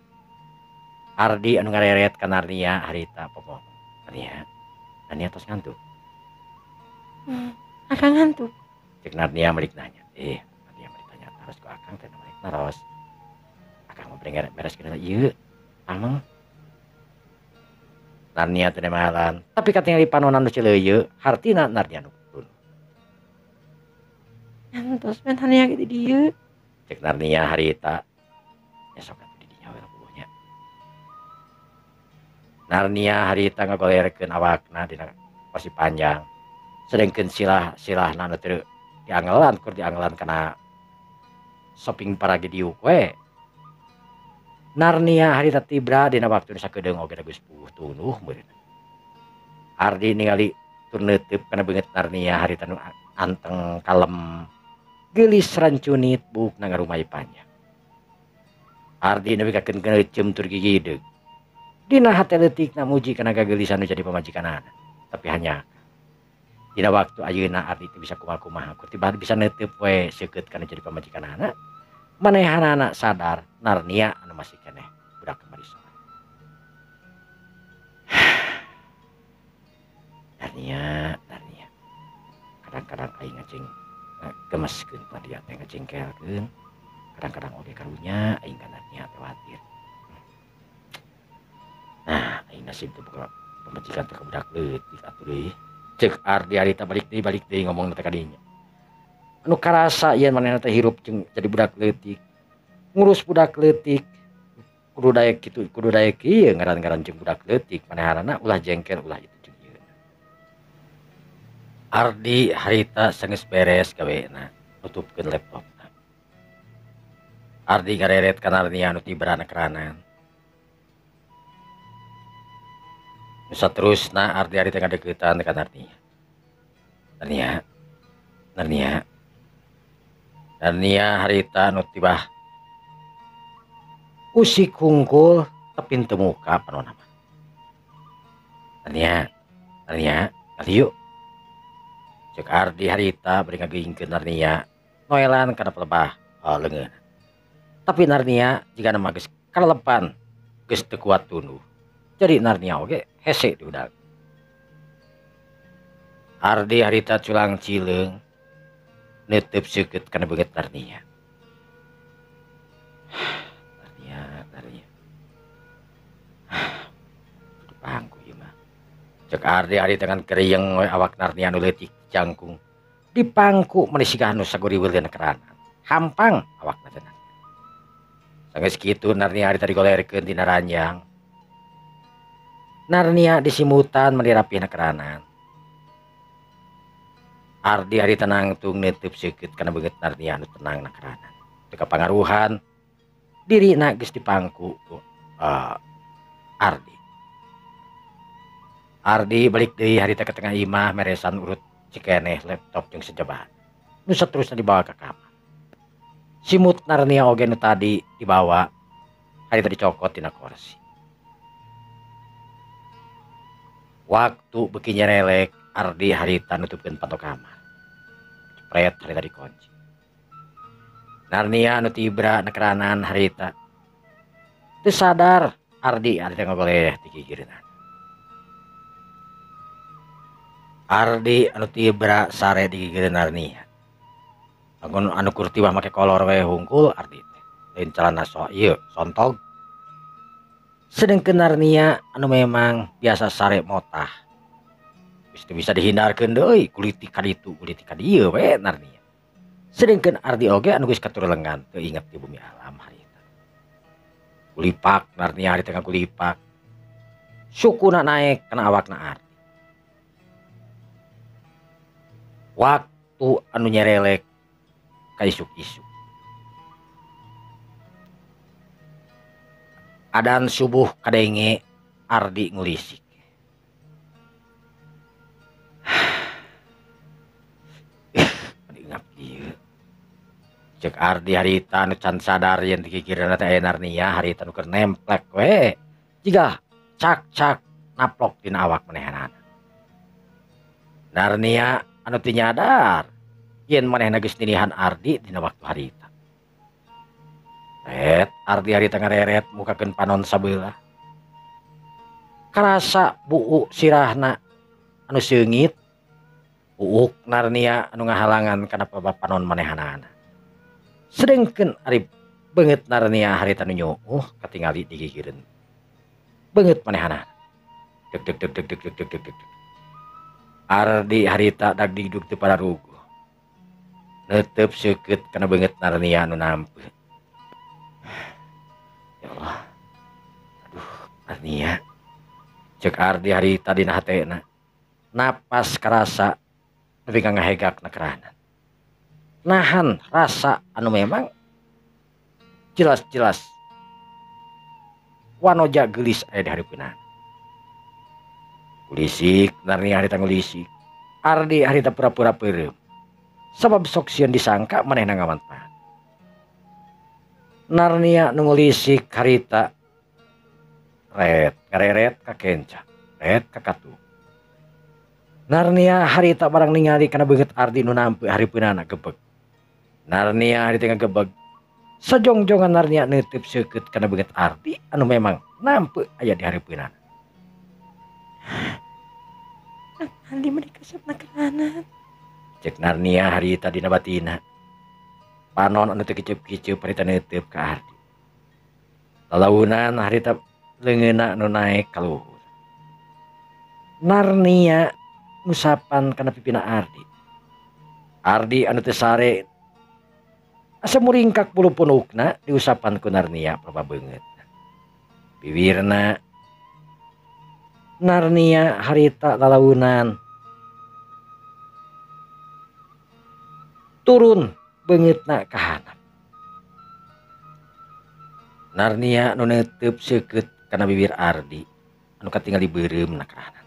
Speaker 1: Ardi anu ngareret ka Narnia harita popo. Narnia tos ngantuk.
Speaker 2: Akang ngantuk.
Speaker 1: Cek Narnia balik nanya. Narnia balik tanya terus ku akang teh balik naros. Akang mau beres kena ieu. Amang. Narnia teh mahalan. Tapi katingali panonan nu cileuyeut, hartina Narnia nu kulun.
Speaker 2: Ngantos men Narnia gitu dieu.
Speaker 1: Cek Narnia harita. Esok atuh di dinya we puguhnya. Narnia harita ngagolerkeun awakna dina kursi panjang. Sedengkeun silah-silahna nu teu dianggelan kana shopping paragi diuk we. Narnia harita tibra dina waktu nu sakedeung oge geus puguh tunuh meureun. Ardi ningali tur neuteub kana beungeut Narnia harita nu anteng kalem geulis rancunit buukna ngarumai panjang. Ardi nepi ka keuneuceum tur gigideug. Dina hate leutikna muji kana gageulisan nu jadi pamajikanana. Tapi hanya dina waktu ayeuna Ardi teu bisa kumaha-kumaha kur tiba bisa neuteub we seukeut kana jadi pamajikanana. Manehanana sadar Narnia anu masih keneh budak kemari sore. Narnia. Kadang-kadang aing ngaceng gemeskeun Narnia teh ngacengkelkeun. Kadang-kadang oge karunya aing ka Narnia khawatir. Nah, aing nasib teh buka pamajikan teh budak leutik atuh deui. Cek Ardi harita balik deui ngomong teh ka dinya. Anu karasa yen manehna teh hirup jeung jadi budak leutik. Ngurus budak leutik kudu daek ieu ngaran-ngaran jeung budak leutik manehanana ulah jengkel ulah itu jeung ieu. Ardi harita sageus beres gawena nutupkeun laptopna. Ardi gareret ka Narnia anu tibrana keranan. Nu saterusna Ardi harita ngadeuketan ka Narnia. Narnia harita anu tibah usik hungkul tepin teu muka panonna mah. Narnia, kali yuk. Cek Ardi harita bari ngageingkeun Narnia noelan kana pelebah leungeun. Tapi Narnia jigana mah geus kalelepan, geus teu kuat tunduh. Jadi Narnia oge hese di udag. Ardi harita culang cileung neuteub seukeut kana beungeut Narnia. Di pangku ieu mah. Cek Ardi dengan kerieng we awak Narnia nu leutik jangkung. Di pangku meuni siga anu saguriweulkeun keranan. Hampang awakna teh. Sanggeus kitu Narnia harita digolerkeun tina ranjang. Narnia disimutan meuli rapihna keranan. Ardi harita nangtung neuteub seukeut kana beungeut Narnia anu tenang na keranan. Teu kapangaruhan dirina geus dipangku Ardi balik deui harita ka tengah imah meresan urut cikeneh laptop jeung sejebahan. Nu saterusna dibawa ka kamar. Simut Narnia oge nu tadi dibawa harita dicokot tina kursi. Waktu beuki nyerelek Ardi harita nutupkeun patok kamar. Jepret harita dikunci. Narnia anu tibra na keranan harita teu sadar Ardi harita ngagoleh di gigireunana. Ardi anu tibra sare di gigireun Narnia. Anu kurti mah make kolor we hungkul Ardi teh. Lain calana sontog. Sedengkeun Narnia anu memang biasa sare motah. Geus teu bisa dihindarkeun deui kulitik ka ditu kulitik ka dieu we Narnia. Sedengkeun Ardi oge anu geus katur lengan teu inget di bumi alam harita. Kulipak Narnia harita ngakulipak. Sukuna naek kana awakna Ardi. Waktu anu nyerelek ka isuk-isuk. Adan subuh kadenge Ardi ngulisik. Ngap ieu. Cek Ardi harita anu can sadar yen di gigireunna teh aya Narnia harita nu keur nemplek we. Jiga cak naplok dina awak manehanana. Narnia anu teu nyadar yen manehna geus ninihan Ardi dina waktu harita. Ardi harita ngareret mukakeun panon sabeula. karasa buuk sirahna anu seungit buuk Narnia anu ngahalangan kana panon manehanana. Sedengkeun ari beungeut Narnia harita nu nyuuh katingali digigireun beungeut manehana. Deg deg deg deg deg deg deg deg deg. Ardi harita dag digdug teu pararuguh. Neuteup seukeut kana beungeut Narnia anu nampeuh. Ya Allah. Aduh, Narnia. Cek Ardi harita dina hatena. Napas karasa nepi ka ngahegakna kerahanan. Nahan rasa anu memang jelas-jelas wanoja geulis aya di hareupeunana. Kulisik Narnia harita ngulisik. Ardi harita pura-pura peureum. Sabab sok sieun disangka manehna ngamanfaat. Narnia nu ngulisik harita ret ngareret ka kenca, ret ka katu. Narnia harita barang ningali kana beungeut Ardi nu nampeuh hareupeunana gebeg. Narnia harita ngagebeg. Sajongjongan Narnia neuteup seukeut kana beungeut Ardi anu memang nampeuh aya di hareupeunana.
Speaker 2: Ardi mah dikasepna kerahanan.
Speaker 1: Cek Narnia harita dina batina. Panon anu teu kiceup-kiceup harita neuteup ka Ardi. Lalaunan harita leungeunna nu naek ka luhur. Narnia ngusapan kana pipina Ardi. Ardi anu teu sare asa muringkak bulu punukna diusapan ku Narnia proba beungeut. Bibirna Narnia harita lalaunan turun beungeutna ka handap. Narnia nu neuteup seukeut kana bibir Ardi anu katingali beureum na kerahanan.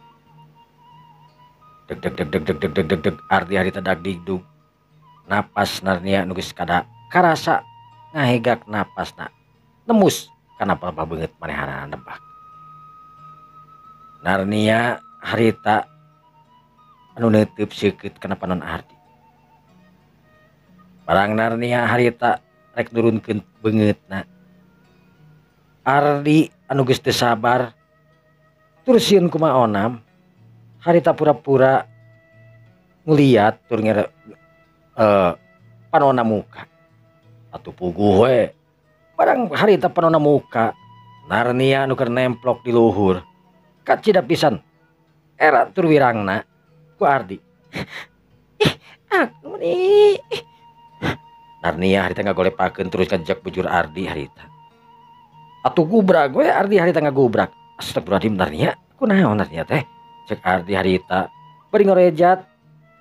Speaker 1: Deg deg deg deg deg deg deg deg deg Ardi harita dag digdug. Napas Narnia nu geus kada karasa ngahegak napasna nemus kana papa beungeut manehana nebak. Narnia harita anu neuteup seukeut kana panon Ardi. Barang Narnia harita rek nurunkeun beungeutna. Ardi anu geus teu sabar tur sieun kumaha onam harita pura-pura nguliat tur panonna muka. Atuh puguh we. Barang harita panonna muka Narnia anu keur nemplok di luhur kacida pisan era tur wirangna ku Ardi.
Speaker 2: Aku nih.
Speaker 1: Narnia harita ngagolepakeun terus kajak bujur Ardi harita. Atuh gubrak we Ardi harita ngagubrak. Astagfirullahaladzim Narnia, kunaon Narnia teh? Cek Ardi harita bari ngorejat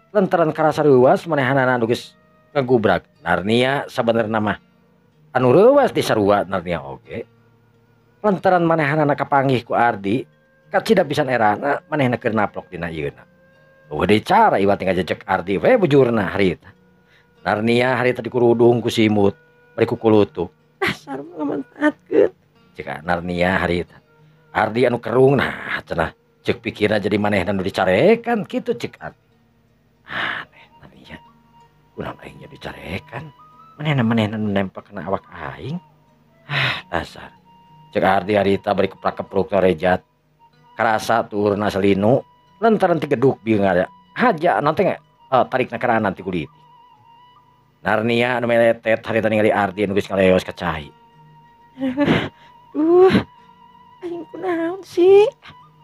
Speaker 1: lantaran karasa reuwas manehanana anu geus ngagubrak. Narnia sabenerna mah anu reuwas di sarua Narnia oge. Lantaran manehanana kapanggih ku Ardi, kacida pisan erana manehna keur naplok dina ieuna. Eueuh deui cara iwat ngajejek Ardi we bujurna harita. Narnia harita dikurudung ku simut, bari ku kulutuk.
Speaker 2: Dasar ngamanfaatkeun.
Speaker 1: Cek Narnia harita. Ardi anu kerung nah cenah cek pikirna jadi manehna nu dicarekan kitu cek Ardi. Aneh Narnia. Kunaon aing jadi dicarekan? Manehna nu nempak kana awak aing. Dasar. Cek Ardi harita bari keplak-kepluk torejat. Karasa turuna selinu lantaran ti geduk bieu ngada. Haja nanti tarikna kerahanan ti kulit. Narnia anu meletet harita ningali Ardi anu geus ngaleos ka cai.
Speaker 2: Aing kunaon sih?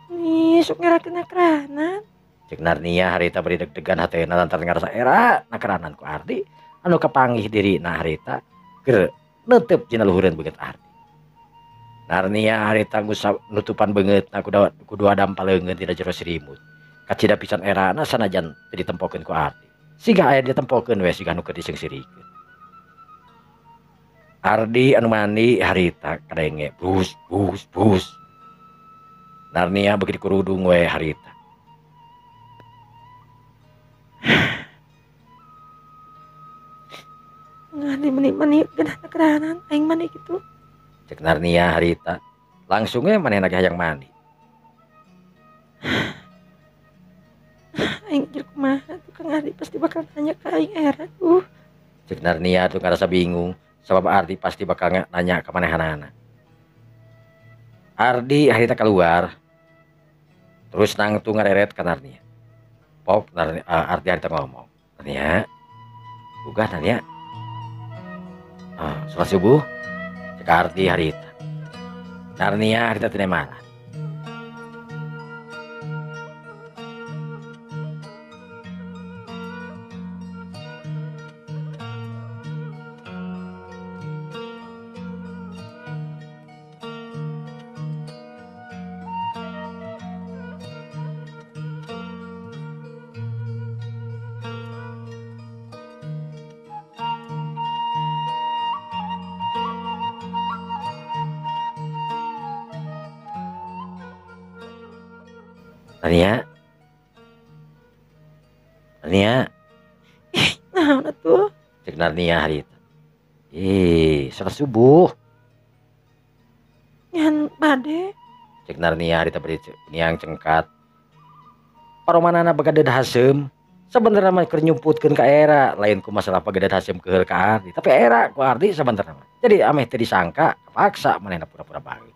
Speaker 2: Nih sok ngerakeun kerahanan.
Speaker 1: Cek Narnia harita bari deg-degan hatena lantaran ngarasa era na kerahanan ku Ardi anu kapanggih dirina harita keur neuteup dina luhureun beungeut Ardi. Narnia harita ngusap nutupan beungeutna ku dua dampal leungeun tina jero sirimut. Kacida pisan erana sanajan teu ditempokeun ku Ardi. Siga aya ditempokeun we siga anu keur disengsirikeun. Ardi anu mandi harita kadenge bus bus bus. Narnia beuki dikurudung we harita.
Speaker 2: Ngani meni geunahna kerahanan aing mani kitu.
Speaker 1: Cek Narnia harita langsung we manehna ge hayang mandi.
Speaker 2: Aing jeung kumaha tukang Ardi pasti bakal nanya ka aing era.
Speaker 1: Cek Narnia tuh ngerasa bingung sabab Ardi pasti bakal nanya ke manehanana. Ardi harita keluar Terus nang tu ngareret ka Narnia. Pok Narnia, Ardi harita ngomong. Narnia, bukan Narnia. Sholat subuh, cek Ardi harita. Narnia harita tina mana. Narnia, Narnia,
Speaker 2: Nah, tuh.
Speaker 1: cek Narnia harita. Sholat subuh.
Speaker 2: Nyan bade.
Speaker 1: Cek Narnia harita beri niang cengkat. Paromanana begadad hasem. Sebenarnya mah keur nyumputkeun ka era, lain ku masalah begadad hasem keheul ka Ardi. Tapi era ku Ardi sebenarnya mah. Jadi ameh teu disangka, paksa manehna pura-pura bae.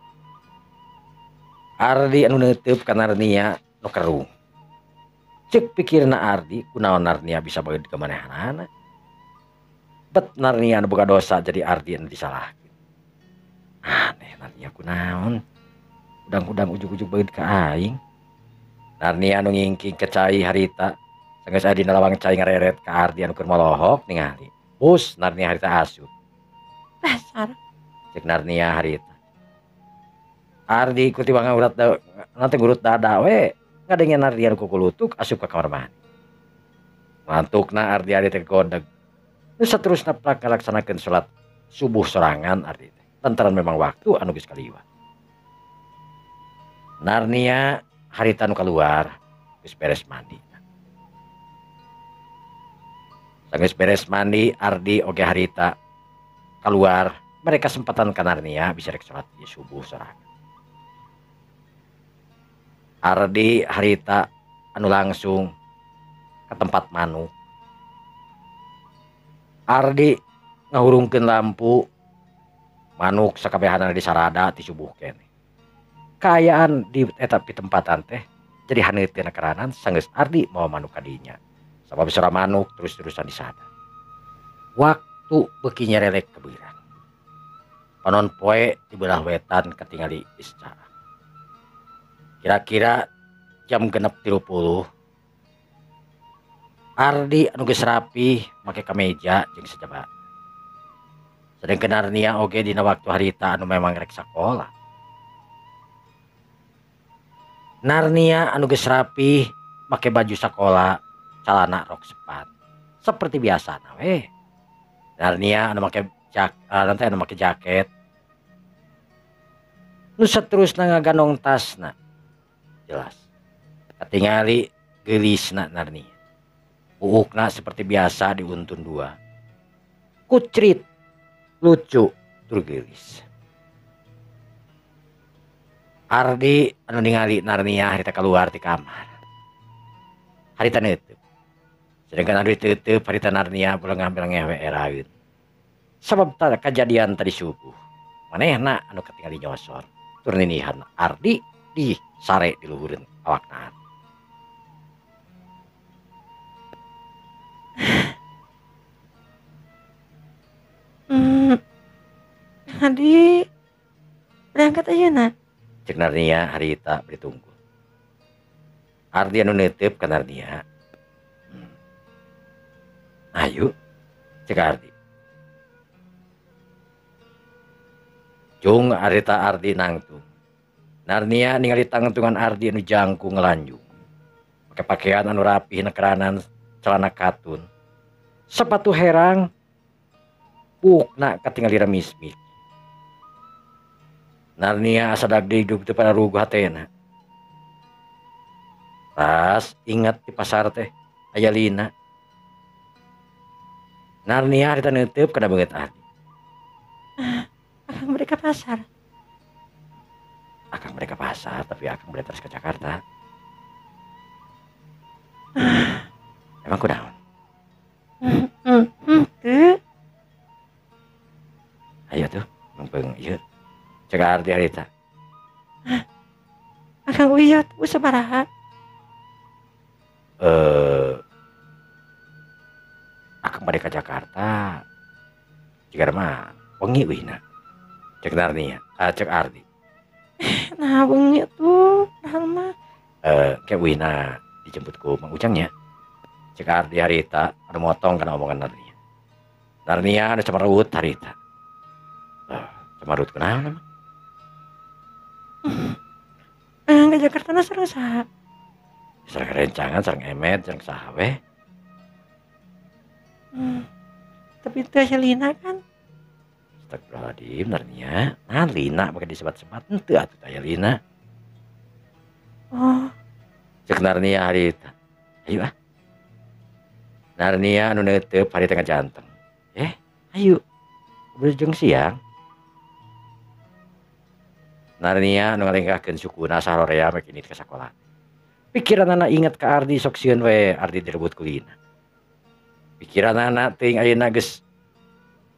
Speaker 1: Ardi anu neuteub ka Narnia nu kerung. Cek pikirna Ardi kunaon Narnia bisa bae ka manehanana. Bet Narnia anu boga dosa jadi Ardi anu disalahkeun. Aneh Narnia kunaon? Udang-udang ujug-ujug bae ka aing. Narnia anu ngingking ke cai harita. Sanggeus aya dina lawang cai ngareret ka Ardi anu keur molohok ningali. Bus Narnia harita asup.
Speaker 2: Dasar.
Speaker 1: Cek Narnia harita. Ardi ku tiba ngaurat nanti ngurut dada we. Ngadengen Ardi anu kukulutuk asup ka kamar mandi. Mantukna Ardi teh godeg. Nu saterusna plak ngalaksanakeun salat subuh sorangan Ardi teh. Lantaran memang waktu anu geus kaliwat. Narnia harita anu keluar geus beres mandi. Sanggeus beres mandi Ardi oge harita keluar. Mereka sempatan ka Narnia bisa rek salat subuh sorangan. Ardi harita anu langsung ke tempat manuk. Ardi ngahurungkeun lampu manuk sakabehanana disarada ti subuh keneh. Kaayaan di etapi tempatan teh jadi haneuteun karanan sanggeus Ardi mawa manuk kadinya. Sabab sora manuk terus-terusan disada. Waktu beuki nyerelek kebeurang. Panon poe di belah wetan katingali isca. Kira-kira jam 6.30 Ardi anu geus rapi make kameja jeung sajaba. Sedengkeun Narnia oge dina waktu harita anu memang rek sakola. Narnia anu geus rapi make baju sakola, calana rok sepat. Seperti biasa we. Narnia anu make jaket. Nu saterusna ngagandong tasna. Jelas. Katingali geulisna Narnia. Uukna seperti biasa diuntun dua. Kucrit, lucu, tur geulis. Ardi anu ningali Narnia harita keluar ti kamar. Harita neuteub. Sedangkan Ardi teuteub harita Narnia bola ngambil ngewe eraeun. Sabab kejadian tadi subuh. Manehna anu katingali nyosor. Tur ninihan Ardi di sare di luhureun awakna.
Speaker 2: Ardi berangkat ayeuna.
Speaker 1: Cek Narnia harita beri tunggu. Ardi anu neuteub ka Narnia. Ayo cek Ardi. Jung harita Ardi nangtung. Narnia ningali tangentungan Ardi anu jangkung ngelanjung. Pake pakaian anu rapih nekeranan celana katun. Sepatu herang. Pukna katingali remismik. Narnia asadag didug teu pada ruguh hatena. Pas ingat di pasar teh aya Lina. Narnia harita neuteub kana beungeut Ardi.
Speaker 2: Akang mereka pasar.
Speaker 1: Akang mereka pasar tapi akang balik terus ke Jakarta. Emang kunaon?
Speaker 2: Teu.
Speaker 1: Ayo tuh, mengpeung ieu. Cek Ardi harita.
Speaker 2: Kang Uyut sabaraha?
Speaker 1: Akang bade ka Jakarta. Jika mah wengi wihna. Cek Narnia, cek Ardi.
Speaker 2: Nah bengi tuh nahan mah.
Speaker 1: Kayak wihna dijemput ku Mang Ujangnya. Cek Ardi harita ada motong kana omongan Narnia. Narnia ada cemerut harita. Cemerut kenapa emang?
Speaker 2: Ke Jakarta na sareng saha?
Speaker 1: Sareng rencangan, sareng emet, sareng saha we.
Speaker 2: Tapi teu aya Lina kan?
Speaker 1: Astagfirullahaladzim, Narnia. Nah, Lina pakai disebat-sebat henteu atuh aya Lina.
Speaker 2: Oh,
Speaker 1: Cek Narnia harita. Ayo ah. Narnia anu neuteup harita ngajanteng. Ayo. Berjeng siang. Narnia anu ngalenggahkeun sukuna sarorea make ini ka sakola. Pikiranna inget ka Ardi sok sieun we Ardi direbut ku Lina. Pikiranna teuing ayeuna geus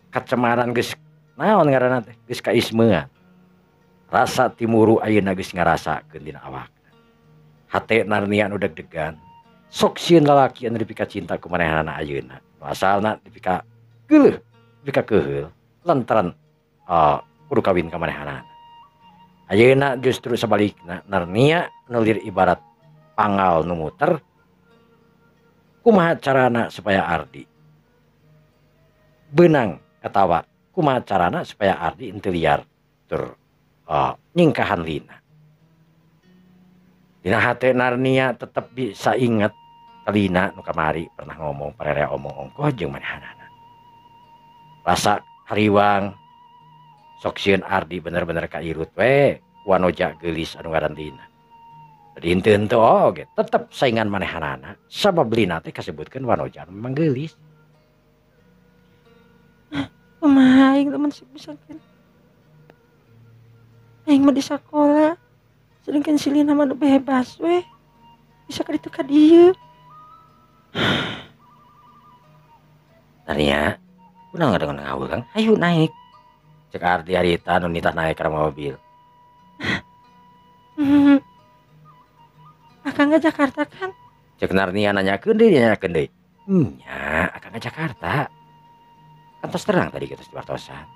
Speaker 1: kacemaran geus naon ngaranna teh geus kaismeuan. Rasa timuru ayeuna geus ngarasakeun dina awakna. Hate Narnia anu deg-degan sok sieun lalaki anu dipika cinta ku manehanana ayeuna. Asalna dipika geuleuh, dipika keheul lantaran kudu kawin ka manehanana. Ayeuna justru sebalikna Narnia nulir ibarat pangal nu muter. Kumaha carana supaya Ardi beunang katawa, kumaha carana supaya Ardi henteu liar tur nyingkahan Lina. Dina hate Narnia tetep bisa inget ka Lina nu kamari pernah ngomong parerea omong ongkoh jeung manehanana. Rasa hariwang sok sieun Ardi bener-bener kairut we wanoja geulis anu ngaran Lina. Jadi henteu oge tetep saingan manehanana sabab Lina teh kasebutkeun wanoja anu memang geulis.
Speaker 2: kumaha aing teman bisa-bisakeun. Aing mah di sakola. Sedangkan si Lina mah bebas we. Bisa ka ditu ka dieu.
Speaker 1: Narnia, kunaon ngadengan ngawul Kang? Hayu naik. Cek Ardi harita anu nitah naik ka mobil.
Speaker 2: Akang ke Jakarta kan?
Speaker 1: Cek Narnia nanyakeun deui. Nya, akang ke Jakarta. Kan tos terang tadi kita di wartosan.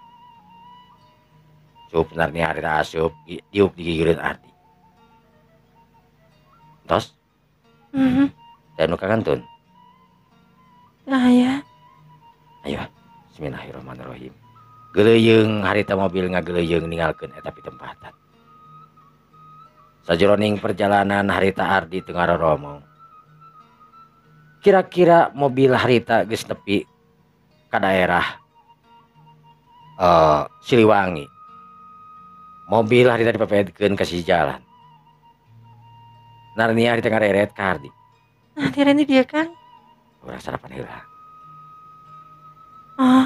Speaker 1: Cup Narnia harita asup diuk digigireun Ardi. Tos? Dan nu kagantun.
Speaker 2: Nah ya.
Speaker 1: Ayo, bismillahirrahmanirrahim. Geleuyeung harita mobil ngageleuyeung ninggalkeun eta pitempatan. Sajroning perjalanan harita Ardi teu ngaroromong. Kira-kira mobil harita geus nepi ka daerah Siliwangi. Mobil harita dipepetkeun ka sisi jalan. Narnia harita ngareret ka Ardi.
Speaker 2: Nah, tirani dia kan?
Speaker 1: Urang sarapan heula.
Speaker 2: Oh,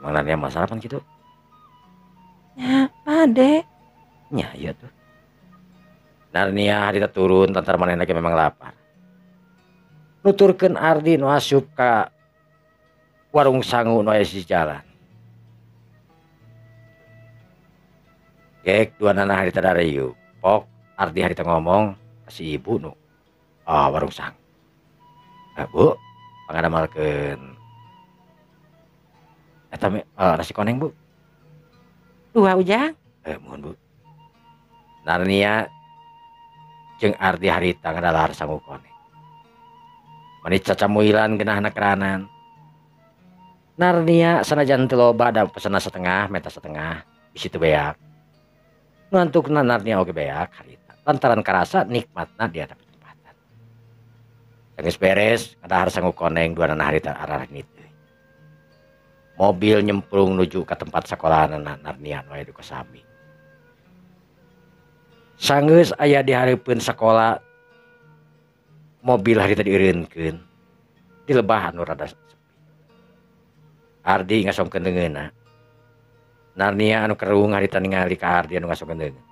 Speaker 1: Mang Narnia mau sarapan kitu?
Speaker 2: ya, pade.
Speaker 1: Nya iya tuh. Narnia harita turun tantar manehna ge memang lapar. Nuturkeun Ardi nu asup ka warung sangu nu aya sisi jalan. Gek duanana harita darayu. Pok Ardi harita ngomong ka si ibu nu warung sangu. Bu, pangadamalkeun eta nasi koneng Bu.
Speaker 2: 2 Ujang.
Speaker 1: Mohon Bu. Narnia jeung Ardi harita ngadalar sangu koneng. Mani cacamuilan geunahna keranan. Narnia sanajan teu loba da pesenna setengah, meta setengah, bisi teu beak. Nu antukna Narnia oge beak harita. Lantaran karasa nikmatna di eta tempatan. Geus beres ngadahar sangu koneng duanana harita arah nit. Mobil nyemplung nuju ke tempat sekolahanna Narnia nu aya di Kosami. Sanggeus aya di hareupeun sakola, mobil harita dieureunkeun di lebah anu rada sepi. Ardi ngasongkeun leungeunna. Narnia anu kerung harita ningali ka Ardi anu ngasongkeun leungeun.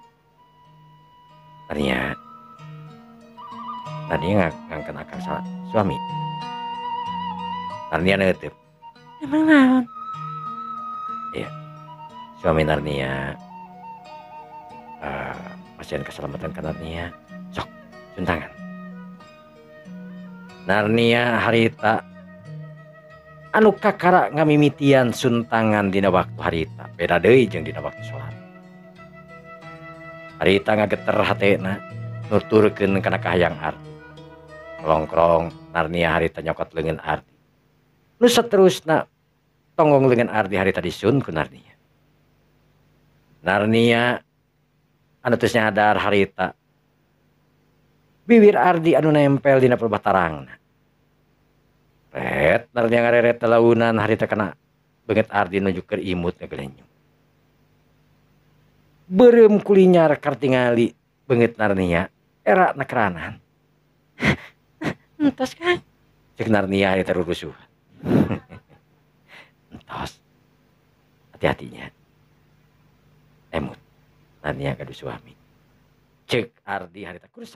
Speaker 1: Narnia ngangkeun akang suami. Narnia neueup.
Speaker 2: Emang naon?
Speaker 1: Iya. Suami Narnia pasien keselamatan ke Narnia. Sok, suntangan. Narnia harita anu kakara ngamimitian suntangan dina waktu harita beda deui jeung dina waktu salat. Harita ngageter hatena nuturkeun kana kahayang Ardi. Longkrong Narnia harita nyokot leungeun Ardi. Nu saterusna tonggong leungeun Ardi harita disun ku Narnia. Narnia anu teu nyadar harita bibir Ardi anu nempel dina perbatarangna. Ret Narnia ngareret telaunan harita kana beungeut Ardi nuju keur imut ngagelenyung. Beureum kulinyar kartingali beungeut Narnia era nakeranan.
Speaker 2: Entos Kang.
Speaker 1: Cek Narnia harita rurusuh. Entos. Hati-hatinya. Emut. Narnia gaduh suami. Cek Ardi harita kudu